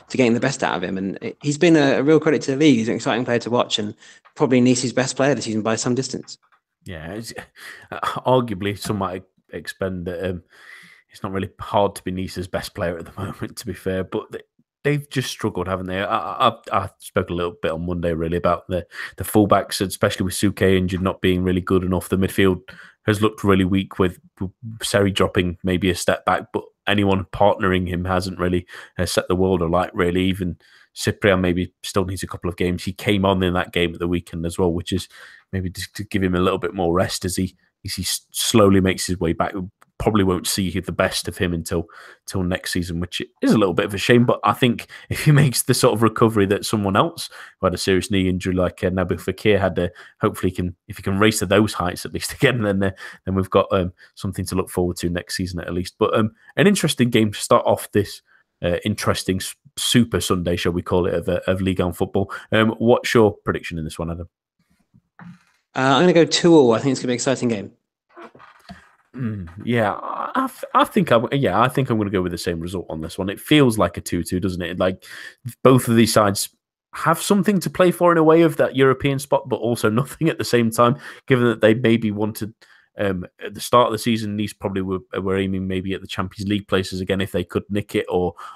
getting the best out of him. And he's been a real credit to the league. He's an exciting player to watch, and probably Nice's best player this season by some distance.
Yeah, arguably some might expend that it's not really hard to be Nice's best player at the moment, to be fair, but they've just struggled, haven't they? I spoke a little bit on Monday really about the fullbacks, especially with Suke injured, not being really good enough. The midfield has looked really weak with Seri dropping maybe a step back, but anyone partnering him hasn't really set the world alight, really. Even Cyprian maybe still needs a couple of games. He came on in that game at the weekend as well, which is maybe just to give him a little bit more rest as he slowly makes his way back. Probably won't see the best of him until next season, which is a little bit of a shame. But I think if he makes the sort of recovery that someone else who had a serious knee injury like Nabil Fekir had, hopefully if he can race to those heights at least again, then we've got something to look forward to next season at least. But an interesting game to start off this interesting Super Sunday, shall we call it, of Ligue 1 football. What's your prediction in this one, Adam?
I'm going to go 2-2. I think it's going to be an exciting game.
Yeah, I think I'm going to go with the same result on this one. It feels like a 2-2, doesn't it? Like both of these sides have something to play for in a way of that European spot, but also nothing at the same time, given that they maybe wanted at the start of the season, Nice probably were aiming maybe at the Champions League places again if they could nick it,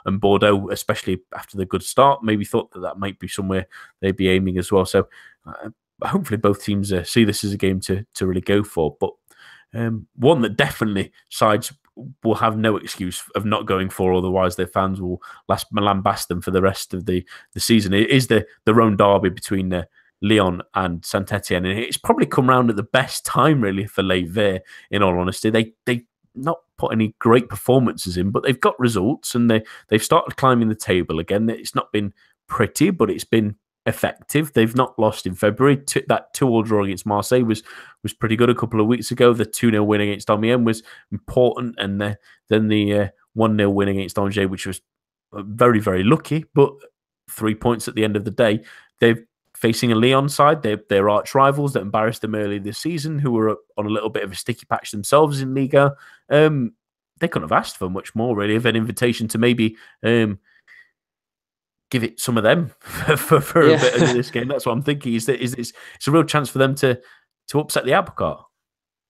and Bordeaux, especially after the good start, maybe thought that might be somewhere they'd be aiming as well. So hopefully both teams see this as a game to really go for. But one that definitely sides will have no excuse of not going for, otherwise their fans will lambast them for the rest of the season. It is the Rhone derby between Lyon and Saint-Etienne, and it's probably come round at the best time really for Ligue, in all honesty. They not put any great performances in, but they've got results, and they've started climbing the table again. It's not been pretty, but it's been effective. They've not lost in February. That 2-2 draw against Marseille was pretty good a couple of weeks ago. The 2-0 win against Amiens was important, and then the 1-0 win against Angers, which was very, very lucky, but 3 points at the end of the day. They're facing a Lyon side. They're arch rivals that embarrassed them early this season, who were on a little bit of a sticky patch themselves in Liga. They couldn't have asked for much more, really, of an invitation to maybe give it some of them for a bit of this game. That's what I'm thinking. It's a real chance for them to upset the apple cart.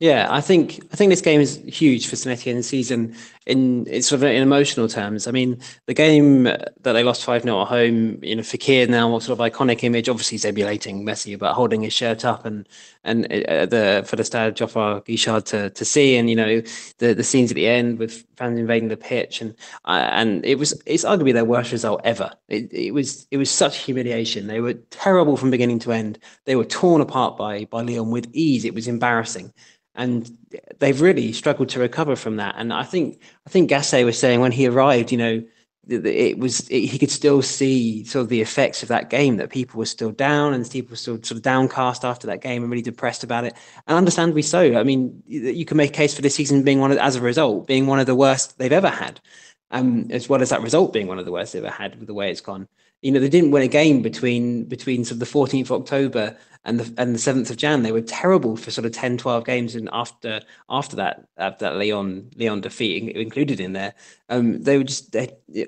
Yeah, I think this game is huge for Saint-Etienne's season in emotional terms. I mean, the game that they lost 5-0 at home, Fekir now sort of iconic image. Obviously, he's emulating Messi, but holding his shirt up and for the Stade Geoffroy Guichard to see, and the scenes at the end with fans invading the pitch, and it's arguably their worst result ever. It was such humiliation. They were terrible from beginning to end. They were torn apart by Lyon with ease. It was embarrassing. And they've really struggled to recover from that. And I think Gasset was saying when he arrived, he could still see sort of the effects of that game, that people were still down and people were still sort of downcast after that game and really depressed about it. And understandably so. I mean, you can make a case for this season being one of the worst they've ever had, as well as that result being one of the worst they've ever had with the way it's gone. They didn't win a game between sort of the 14th of October and the 7th of Jan. They were terrible for sort of 10, 12 games, and after that Lyon defeat included in there, they're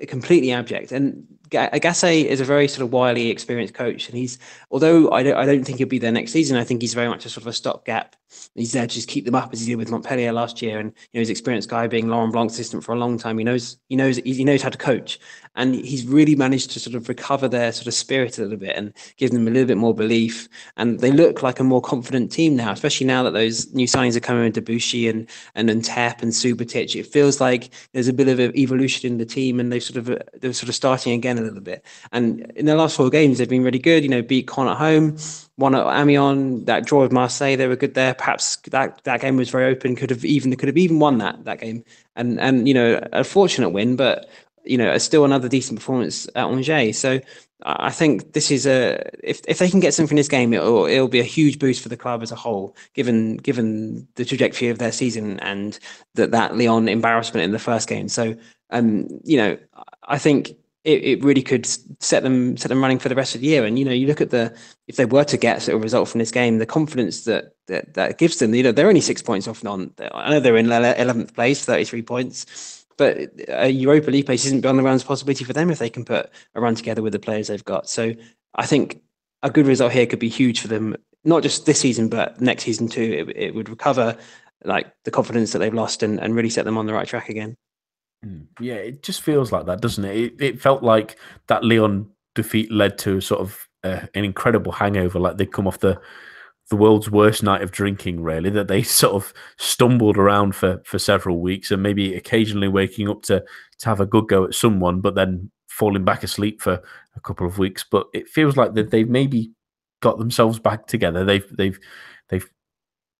completely abject. And Gasset is a very sort of wily, experienced coach, and although I don't think he'll be there next season, I think he's very much a sort of a stopgap. He's there to just keep them up, as he did with Montpellier last year. And he's an experienced guy, being Laurent Blanc's assistant for a long time. He knows how to coach, and he's really managed to sort of recover their sort of spirit a little bit and give them a little bit more belief. And they look like a more confident team now, especially now that those new signings are coming into Debussy and Tep and Subotic. It feels like there's a bit of an evolution in the team, and they're sort of starting again a little bit. And in the last 4 games, they've been really good. Beat Caen at home, won at Amiens, that draw with Marseille, they were good there. Perhaps that game was very open. Could have even won that game. And a fortunate win, but still another decent performance at Angers. So I think this is if they can get something in this game, it'll be a huge boost for the club as a whole, given the trajectory of their season and that Lyon embarrassment in the first game. So I think it really could set them running for the rest of the year. And you look at if they were to get a result from this game, the confidence that gives them. They're only 6 points off on. I know they're in 11th place, 33 points. But a Europa League place isn't beyond the realms of possibility for them if they can put a run together with the players they've got. So I think a good result here could be huge for them, not just this season, but next season too. It would recover like the confidence that they've lost and really set them on the right track again.
Yeah, it just feels like that, doesn't it? It felt like that Lyon defeat led to sort of an incredible hangover, like they'd come off the world's worst night of drinking, really, that they sort of stumbled around for several weeks and maybe occasionally waking up to have a good go at someone, but then falling back asleep for a couple of weeks. But it feels like that they've maybe got themselves back together. They've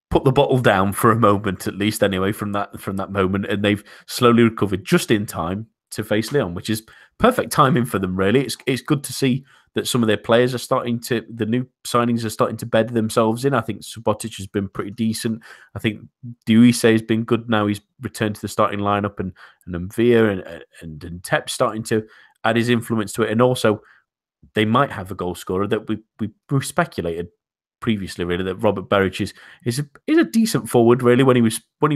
put the bottle down for a moment, at least anyway, from that moment, and they've slowly recovered just in time to face Lyon, which is perfect timing for them, really. It's good to see that some of their players the new signings are starting to bed themselves in. I think Subotic has been pretty decent. I think Duise has been good now. He's returned to the starting lineup, and Mvia and Tep starting to add his influence to it. And also, they might have a goal scorer that we speculated previously, really, that Robert Beric is a decent forward, really, when he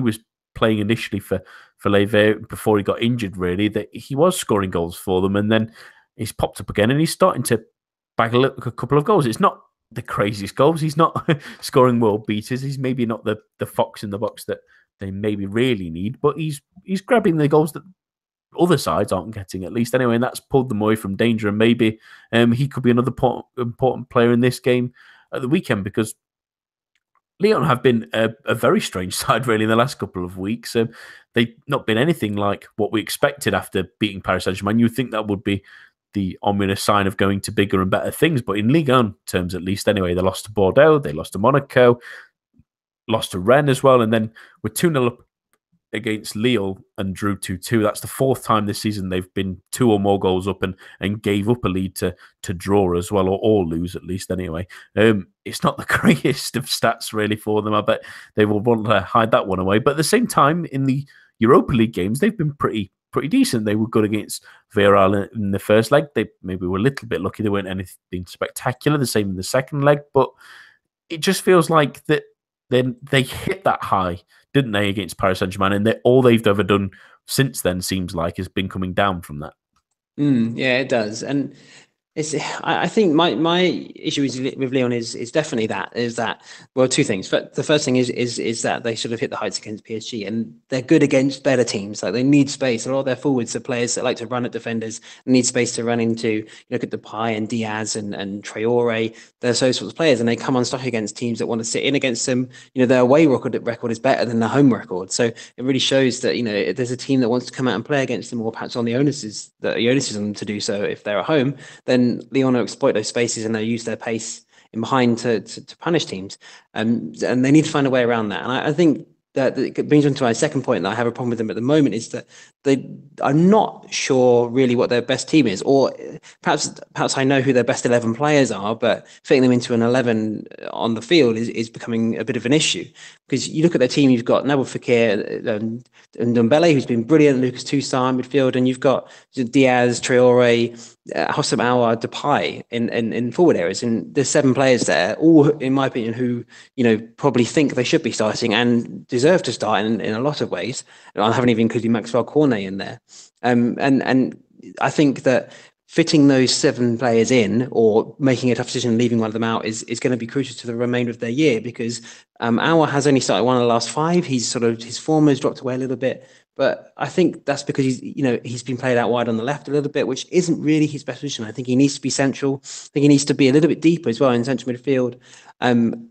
was playing initially for Leve before he got injured, really, that he was scoring goals for them, and then he's popped up again and he's starting to bag a couple of goals. It's not the craziest goals. He's not scoring world beaters. He's maybe not the fox in the box that they maybe really need, but he's grabbing the goals that other sides aren't getting, at least anyway, and that's pulled them away from danger. And maybe he could be another important player in this game at the weekend, because Lyon have been a very strange side, really, in the last couple of weeks. They've not been anything like what we expected after beating Paris Saint-Germain. You'd think that would be the ominous sign of going to bigger and better things. But in Ligue 1 terms, at least anyway, they lost to Bordeaux, they lost to Monaco, lost to Rennes as well, and then we're 2-0 up against Lille and drew 2-2. That's the fourth time this season they've been 2 or more goals up and gave up a lead to draw as well, or lose at least anyway. It's not the greatest of stats really for them. I bet they will want to hide that one away. But at the same time, in the Europa League games, they've been pretty decent. They were good against Villarreal in the first leg. They maybe were a little bit lucky. They weren't anything spectacular. The same in the second leg. But it just feels like that then they hit that high, didn't they, against Paris Saint-Germain? And all they've ever done since then seems like has been coming down from that.
Yeah, it does. And I think my issue with Lyon is definitely that well, two things. But the first thing is that they sort of hit the heights against PSG, and they're good against better teams. Like, they need space. A lot of their forwards are players that like to run at defenders, need space to run into. You look at Depay and Diaz and Traore. They're those sorts of players, and they come unstuck against teams that want to sit in against them. Their away record is better than their home record. So it really shows that if there's a team that wants to come out and play against them, or perhaps on the onus is on them to do so if they're at home, then Lyon will exploit those spaces and they'll use their pace in behind to punish teams. And they need to find a way around that. And I think that it brings me to my second point, that I have a problem with them at the moment, is that they are not sure really what their best team is, or perhaps I know who their best 11 players are, but fitting them into an 11 on the field is becoming a bit of an issue. Because you look at their team, you've got Nabil Fekir and Ndombele, who's been brilliant, Lucas Toussaint in midfield, and you've got Diaz, Traore, Hossam Aouar, Depay in forward areas. And there's 7 players there, all, in my opinion, who probably think they should be starting and deserve to start in a lot of ways. I haven't even included Maxwell Cornet in there. And I think that fitting those 7 players in, or making a tough decision and leaving one of them out, is going to be crucial to the remainder of their year, because Aouar has only started one of the last 5. His form has dropped away a little bit. But I think that's because he's been played out wide on the left a little bit, which isn't really his best position. I think he needs to be central. I think he needs to be a little bit deeper as well in central midfield. And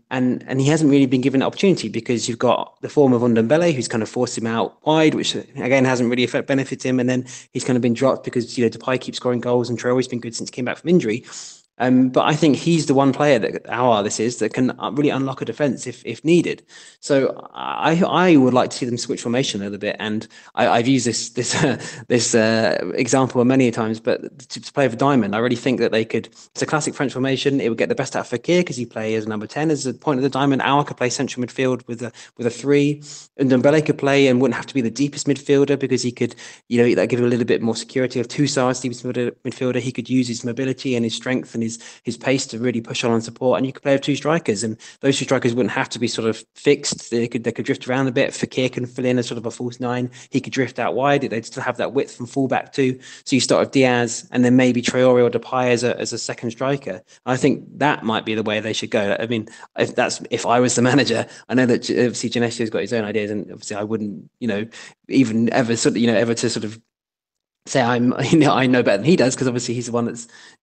he hasn't really been given an opportunity because you've got the form of Ndombele who's kind of forced him out wide, which again hasn't really benefited him. And then he's kind of been dropped because Depay keeps scoring goals and Traore's been good since he came back from injury. But I think he's the one player that can really unlock a defense if needed. So I would like to see them switch formation a little bit, and I've used this example many times. But to play with Diamond, I really think that they could. It's a classic French formation. It would get the best out of Fekir because he play as a number 10 as a point of the diamond. Aouar could play central midfield with a 3, and Ndombele could play and wouldn't have to be the deepest midfielder because he could that give him a little bit more security of two sides deepest midfielder. He could use his mobility and his strength and his pace to really push on and support, and you could play with 2 strikers, and those 2 strikers wouldn't have to be sort of fixed. They could drift around a bit. Fekir can fill in as sort of a false 9. He could drift out wide. They'd still have that width from fullback too. So you start with Diaz and then maybe Traore or Depay as a second striker. I think that might be the way they should go. I mean, if I was the manager, I know that obviously Genesio's got his own ideas, and obviously I wouldn't even ever ever to sort of say I know better than he does, because obviously he's the one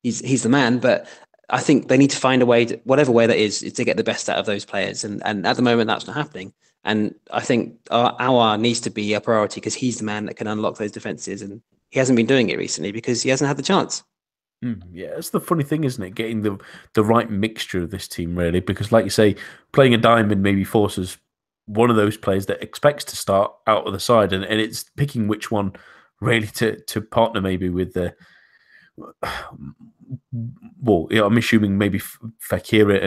he's the man. But I think they need to find a way, whatever way that is to get the best out of those players. And at the moment, that's not happening. And I think Aouar needs to be a priority because he's the man that can unlock those defenses. And he hasn't been doing it recently because he hasn't had the chance.
Yeah, that's the funny thing, isn't it? Getting the right mixture of this team, really. Because like you say, playing a diamond maybe forces one of those players that expects to start out of the side. And it's picking which one really to partner maybe with the... Well, I'm assuming maybe Fekir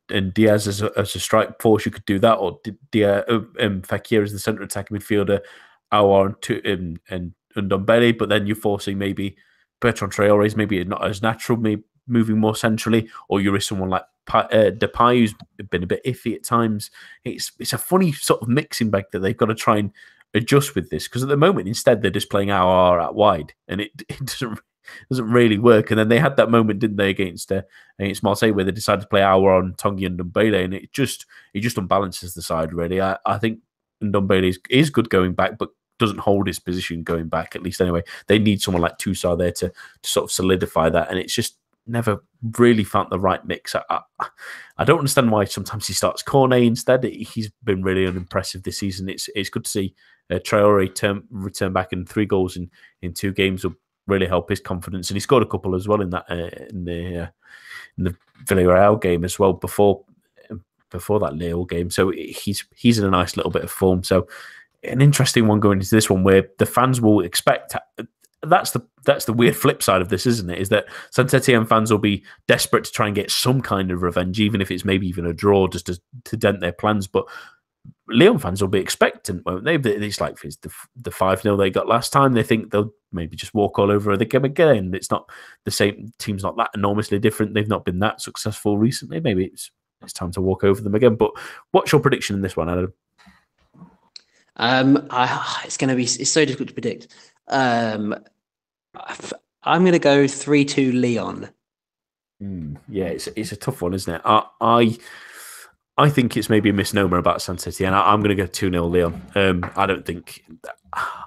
and Diaz as a strike force, you could do that, or Fekir as the centre attacking midfielder, Aouar and Ndombele, but then you're forcing maybe Bertrand Traore is maybe not as natural, maybe moving more centrally, or you're someone like Depay who's been a bit iffy at times. It's a funny sort of mixing bag that they've got to try and adjust with this, because at the moment instead they're just playing Aouar out wide, and it doesn't really work. And then they had that moment, didn't they, against Marseille, where they decided to play Aouar on Tanguy and Ndombele, and it just unbalances the side, really. I think Ndombele is good going back, but doesn't hold his position going back, at least anyway. They need someone like Toussaint there to sort of solidify that, and it's just never really found the right mix. I don't understand why sometimes he starts Cornet instead. He's been really unimpressive this season. It's good to see Traore return back, and 3 goals in 2 games will really help his confidence. And he scored a couple as well in the Villarreal game as well before that Lille game. So he's in a nice little bit of form. So an interesting one going into this one, where the fans will expect. That's the weird flip side of this, isn't it? Is that Saint-Etienne fans will be desperate to try and get some kind of revenge, even if it's maybe even a draw, just to dent their plans. But Lyon fans will be expectant, won't they? It's like the 5-0 they got last time. They think they'll maybe just walk all over the game again. It's not the same. Team's not that enormously different. They've not been that successful recently. Maybe it's time to walk over them again. But what's your prediction in this one, Adam?
It's so difficult to predict. I'm going to go 3-2 Lyon.
Yeah, it's a tough one, isn't it? I think it's maybe a misnomer about Saint-Etienne. I'm going to go 2-0 Lyon.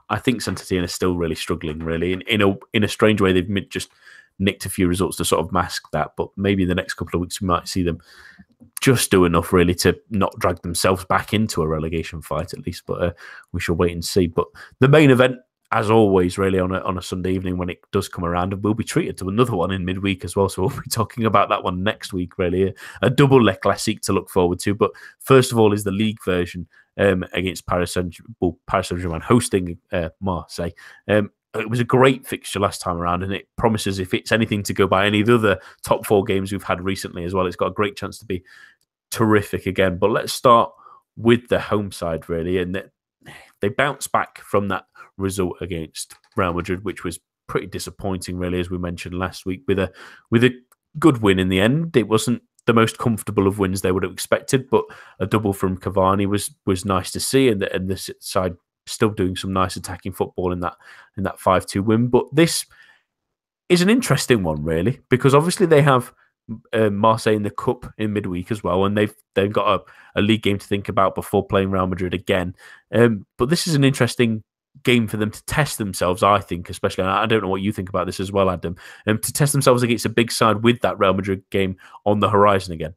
I think Saint-Etienne is still really struggling, really. In a strange way, they've just nicked a few results to sort of mask that. But maybe in the next couple of weeks, we might see them just do enough, really, to not drag themselves back into a relegation fight, at least. But we shall wait and see. But the main event, as always, really, on a Sunday evening when it does come around, and we'll be treated to another one in midweek as well. So we'll be talking about that one next week, really. A double Le Classique to look forward to. But first of all is the Ligue version against Paris Saint-Germain hosting Marseille. It was a great fixture last time around, and it promises, if it's anything to go by any of the other top 4 games we've had recently as well, it's got a great chance to be terrific again. But let's start with the home side, really. And they bounced back from that result against Real Madrid, which was pretty disappointing, really, as we mentioned last week, with a good win in the end. It wasn't the most comfortable of wins they would have expected, but a double from Cavani was nice to see, and this side still doing some nice attacking football in that 5-2 win. But this is an interesting one, really, because obviously they have Marseille in the Cup in midweek as well, and they've got a league game to think about before playing Real Madrid again. But this is an interesting game for them to test themselves, I think, especially. And I don't know what you think about this as well, Adam, to test themselves against a big side with that Real Madrid game on the horizon again.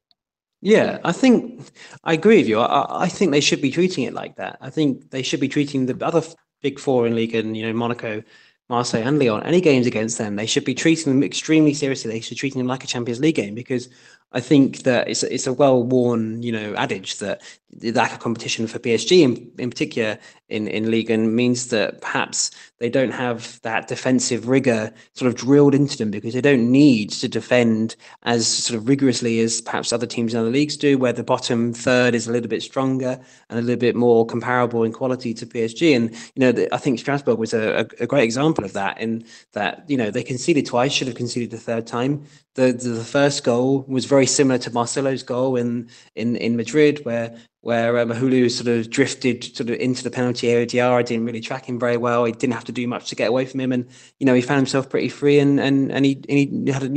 Yeah, I think I agree with you. I think they should be treating it like that. I think they should be treating the other big four in League, and Monaco, Marseille, and Lyon. Any games against them, they should be treating them extremely seriously. They should be treating them like a Champions League game, because I think that it's a well worn adage that the lack of competition for PSG in particular in Ligue means that perhaps they don't have that defensive rigor sort of drilled into them, because they don't need to defend as sort of rigorously as perhaps other teams in other leagues do, where the bottom third is a little bit stronger and a little bit more comparable in quality to PSG. And I think Strasbourg was a great example of that, in that they conceded twice, should have conceded the third time. The first goal was very similar to Marcelo's goal in Madrid, where Mahulu sort of drifted sort of into the penalty area. Diarra didn't really track him very well. He didn't have to do much to get away from him, and he found himself pretty free. And he had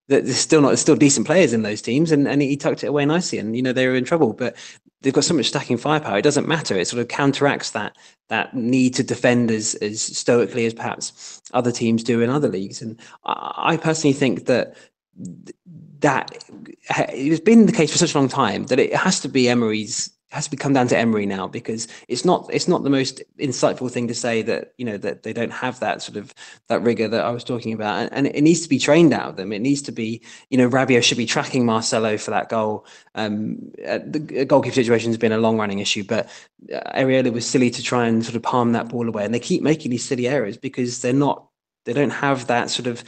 there's still decent players in those teams, and he tucked it away nicely. And they were in trouble, but they've got so much stacking firepower. It doesn't matter. It sort of counteracts that need to defend as stoically as perhaps other teams do in other leagues. And I personally think that it's been the case for such a long time that it has to come down to Emery now, because it's not the most insightful thing to say that that they don't have that sort of that rigor that I was talking about, and it needs to be trained out of them. It needs to be Rabiot should be tracking Marcelo for that goal. The goalkeeper situation has been a long running issue, but Areola was silly to try and sort of palm that ball away, and they keep making these silly errors because they don't have that sort of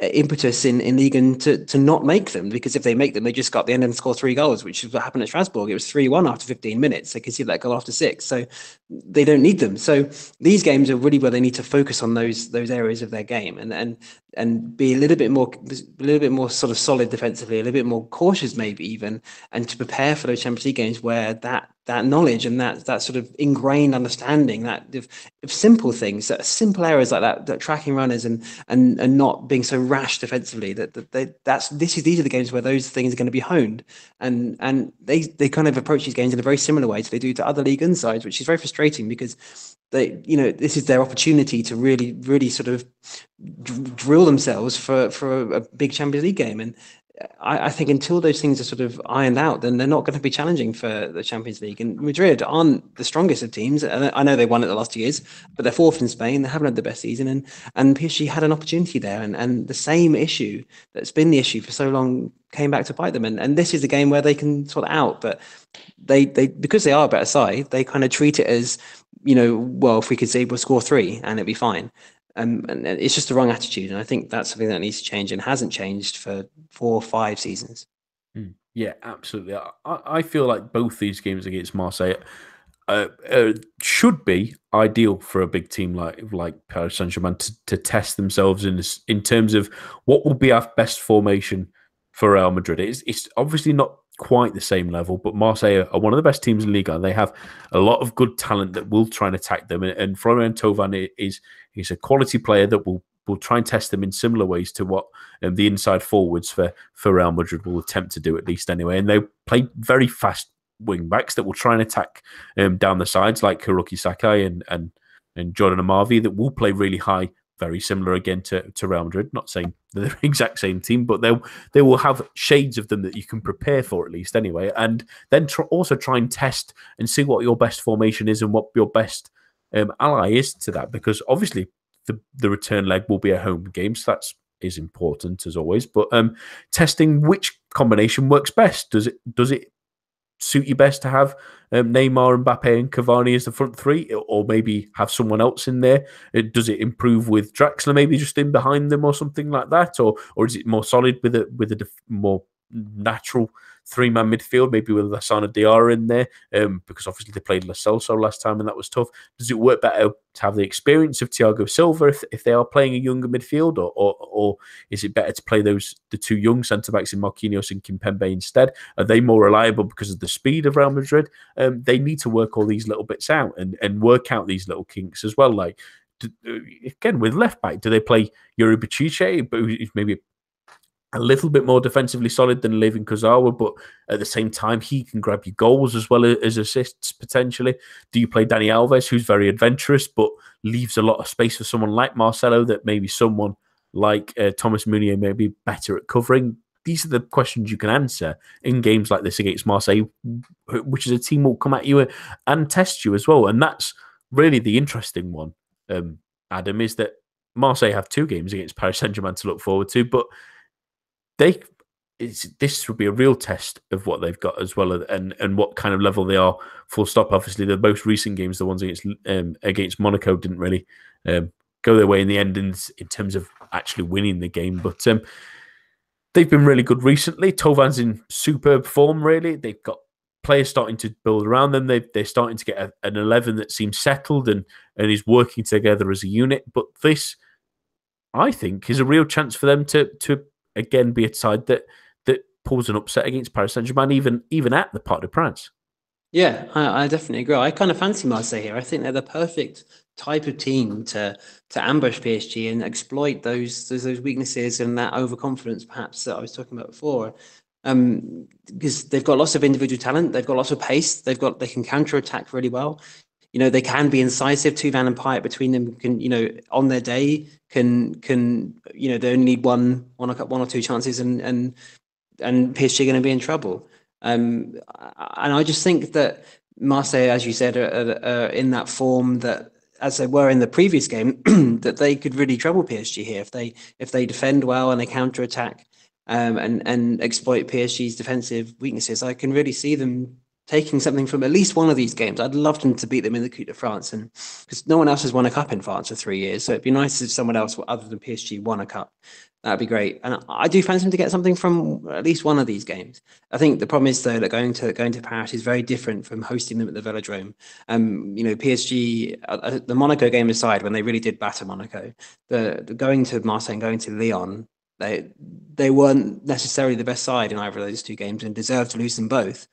impetus in Ligue to not make them, because if they make them, they just got the end and score 3 goals, which is what happened at Strasbourg. It was 3-1 after 15 minutes. They conceded that goal after 6, so they don't need them. So these games are really where they need to focus on those areas of their game, and be a little bit more sort of solid defensively, a little bit more cautious maybe even, and to prepare for those Champions League games where that knowledge and that sort of ingrained understanding that of simple things, that simple errors like that tracking runners and not being so rash defensively, these are the games where those things are going to be honed, and they kind of approach these games in a very similar way to they do to other Ligue 1 sides, which is very frustrating, because this is their opportunity to really, really sort of drill themselves for a big Champions League game. And I think until those things are sort of ironed out, then they're not going to be challenging for the Champions League. And Madrid aren't the strongest of teams. And I know they won it the last 2 years, but they're 4th in Spain. They haven't had the best season. And PSG had an opportunity there. And the same issue that's been the issue for so long came back to bite them. And this is the game where they can sort it out. But they because they are a better side, they kind of treat it as, well, if we could say we'll score 3 and it'd be fine. And it's just the wrong attitude. And I think that's something that needs to change, and hasn't changed for 4 or 5 seasons.
Yeah, absolutely. I feel like both these games against Marseille should be ideal for a big team like Paris Saint-Germain to test themselves in terms of what will be our best formation for Real Madrid. It's obviously not quite the same level, but Marseille are one of the best teams in Liga. They have a lot of good talent that will try and attack them, and Florian Thauvin is a quality player that will try and test them in similar ways to what the inside forwards for Real Madrid will attempt to do, at least anyway. And they play very fast wing backs that will try and attack down the sides, like Hiroki Sakai and Jordan Amavi, that will play really high, very similar again to Real Madrid. Not saying they're the exact same team, but they will have shades of them that you can prepare for, at least anyway. And then also try and test and see what your best formation is and what your best ally is to that, because obviously the return leg will be a home game, so that is important as always. But testing which combination works best. Does it suit you best to have Neymar, Mbappe, and Cavani as the front 3, or maybe have someone else in there? Does it improve with Draxler maybe just in behind them or something like that, or is it more solid with a more natural 3-man midfield, maybe with Lassana Diarra in there, because obviously they played Lo Celso last time and that was tough? Does it work better to have the experience of Thiago Silva if they are playing a younger midfield, or is it better to play the 2 young centre-backs in Marquinhos and Kimpembe instead? Are they more reliable because of the speed of Real Madrid? They need to work all these little bits out and work out these little kinks as well. Like, again, with left-back, do they play Yuri Bacice, maybe a little bit more defensively solid than Leivin Kurzawa, but at the same time, he can grab you goals as well as assists potentially. Do you play Dani Alves, who's very adventurous, but leaves a lot of space for someone like Marcelo that maybe someone like Thomas Meunier may be better at covering? These are the questions you can answer in games like this against Marseille, which is a team will come at you and test you as well. And that's really the interesting one, Adam, is that Marseille have 2 games against Paris Saint-Germain to look forward to, but this will be a real test of what they've got as well, and what kind of level they are. Full stop. Obviously, the most recent games, the ones against Monaco, didn't really go their way in the end in terms of actually winning the game. But they've been really good recently. Tovan's in superb form. Really, they've got players starting to build around them. They're starting to get an 11 that seems settled and is working together as a unit. But this, I think, is a real chance for them to again be a side that pulls an upset against Paris Saint-Germain, even at the Parc des Princes.
Yeah, I definitely agree. I kind of fancy Marseille here. I think they're the perfect type of team to ambush PSG and exploit those weaknesses and that overconfidence, perhaps, that I was talking about before. Because they've got lots of individual talent, they've got lots of pace, they can counter attack really well. They can be incisive. Thuram and Payet between them can, on their day can they only need one or two chances and PSG are going to be in trouble. And I just think that Marseille, as you said, are in that form that, as they were in the previous game, that they could really trouble PSG here if they defend well and they counter attack and exploit PSG's defensive weaknesses. I can really see them taking something from at least one of these games. I'd love them to beat them in the Coupe de France, and because no one else has won a cup in France for 3 years, so it'd be nice if someone else other than PSG won a cup. That'd be great, and I do fancy them to get something from at least one of these games. I think the problem is though that going to Paris is very different from hosting them at the Velodrome. PSG, the Monaco game aside, when they really did batter Monaco, the going to Marseille and going to Lyon, they weren't necessarily the best side in either of those 2 games and deserved to lose them both.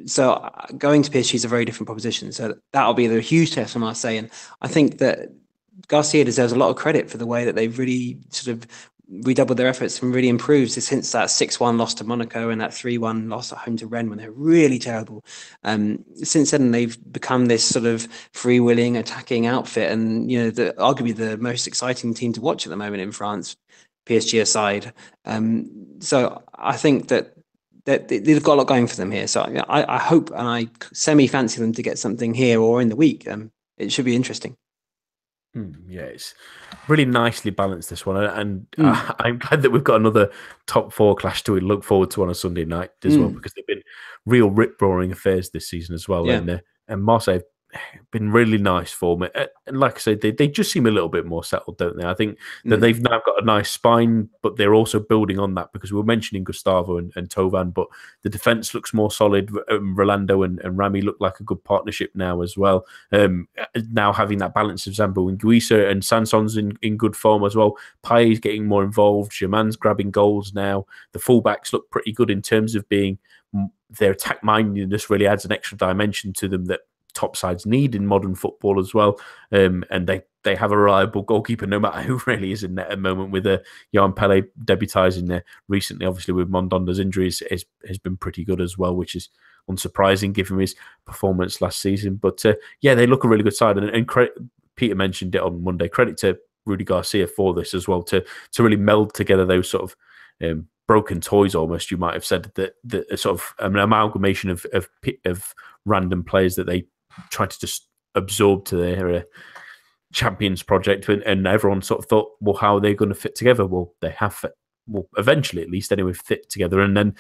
So going to PSG is a very different proposition. So that'll be the huge test for Marseille, and I think that Garcia deserves a lot of credit for the way that they've really sort of redoubled their efforts and really improved since that 6-1 loss to Monaco and that 3-1 loss at home to Rennes when they're really terrible. Since then, they've become this sort of freewheeling, attacking outfit, and arguably the most exciting team to watch at the moment in France, PSG aside. So I think that they've got a lot going for them here. So I hope and I semi-fancy them to get something here or in the week. It should be interesting.
Yeah, it's really nicely balanced, this one. And I'm glad that we've got another top 4 clash to look forward to on a Sunday night as well, because they've been real rip-roaring affairs this season as well. Yeah. And Marseille been really nice for me. And like I said, they just seem a little bit more settled, don't they? I think that they've now got a nice spine, but they're also building on that, because we were mentioning Gustavo and Tovan, but the defence looks more solid. Rolando and Rami look like a good partnership now as well. Now having that balance of Zambo and Guisa, and Sanson's in good form as well. Payet's getting more involved. Germain's grabbing goals now. The fullbacks look pretty good in terms of being their attack mindedness really adds an extra dimension to them that top sides need in modern football as well. And they have a reliable goalkeeper no matter who really is in net at the moment, with Johan Pele debutising there recently, obviously with Mondonda's injuries, has been pretty good as well, which is unsurprising given his performance last season. But yeah, they look a really good side, and Peter mentioned it on Monday. Credit to Rudy Garcia for this as well, to really meld together those sort of broken toys, almost, you might have said, that sort of an amalgamation of random players that they try to just absorb to their Champions project, and everyone sort of thought, well, how are they going to fit together? Well, they have fit, well, eventually at least anyway, fit together, and then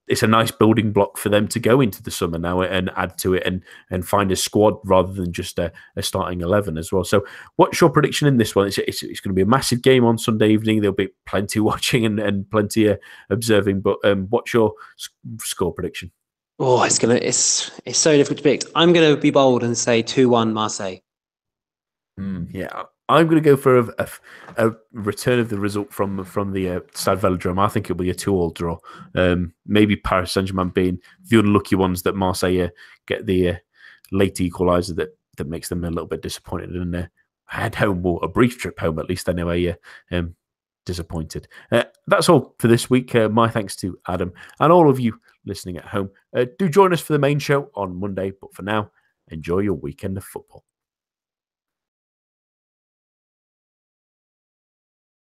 it's a nice building block for them to go into the summer now and add to it and find a squad rather than just a starting 11 as well. So what's your prediction in this one? It's going to be a massive game on Sunday evening. There'll be plenty watching and plenty observing, but what's your score prediction?
Oh, it's so difficult to predict. I'm going to be bold and say 2-1 Marseille.
Yeah, I'm going to go for a return of the result from the Stade Velodrome. I think it'll be a 2-2 draw. Maybe Paris Saint-Germain being the unlucky ones that Marseille get the late equaliser that makes them a little bit disappointed, and head home, or a brief trip home at least anyway, disappointed. That's all for this week. My thanks to Adam and all of you listening at home. Do join us for the main show on Monday. But for now, enjoy your weekend of football.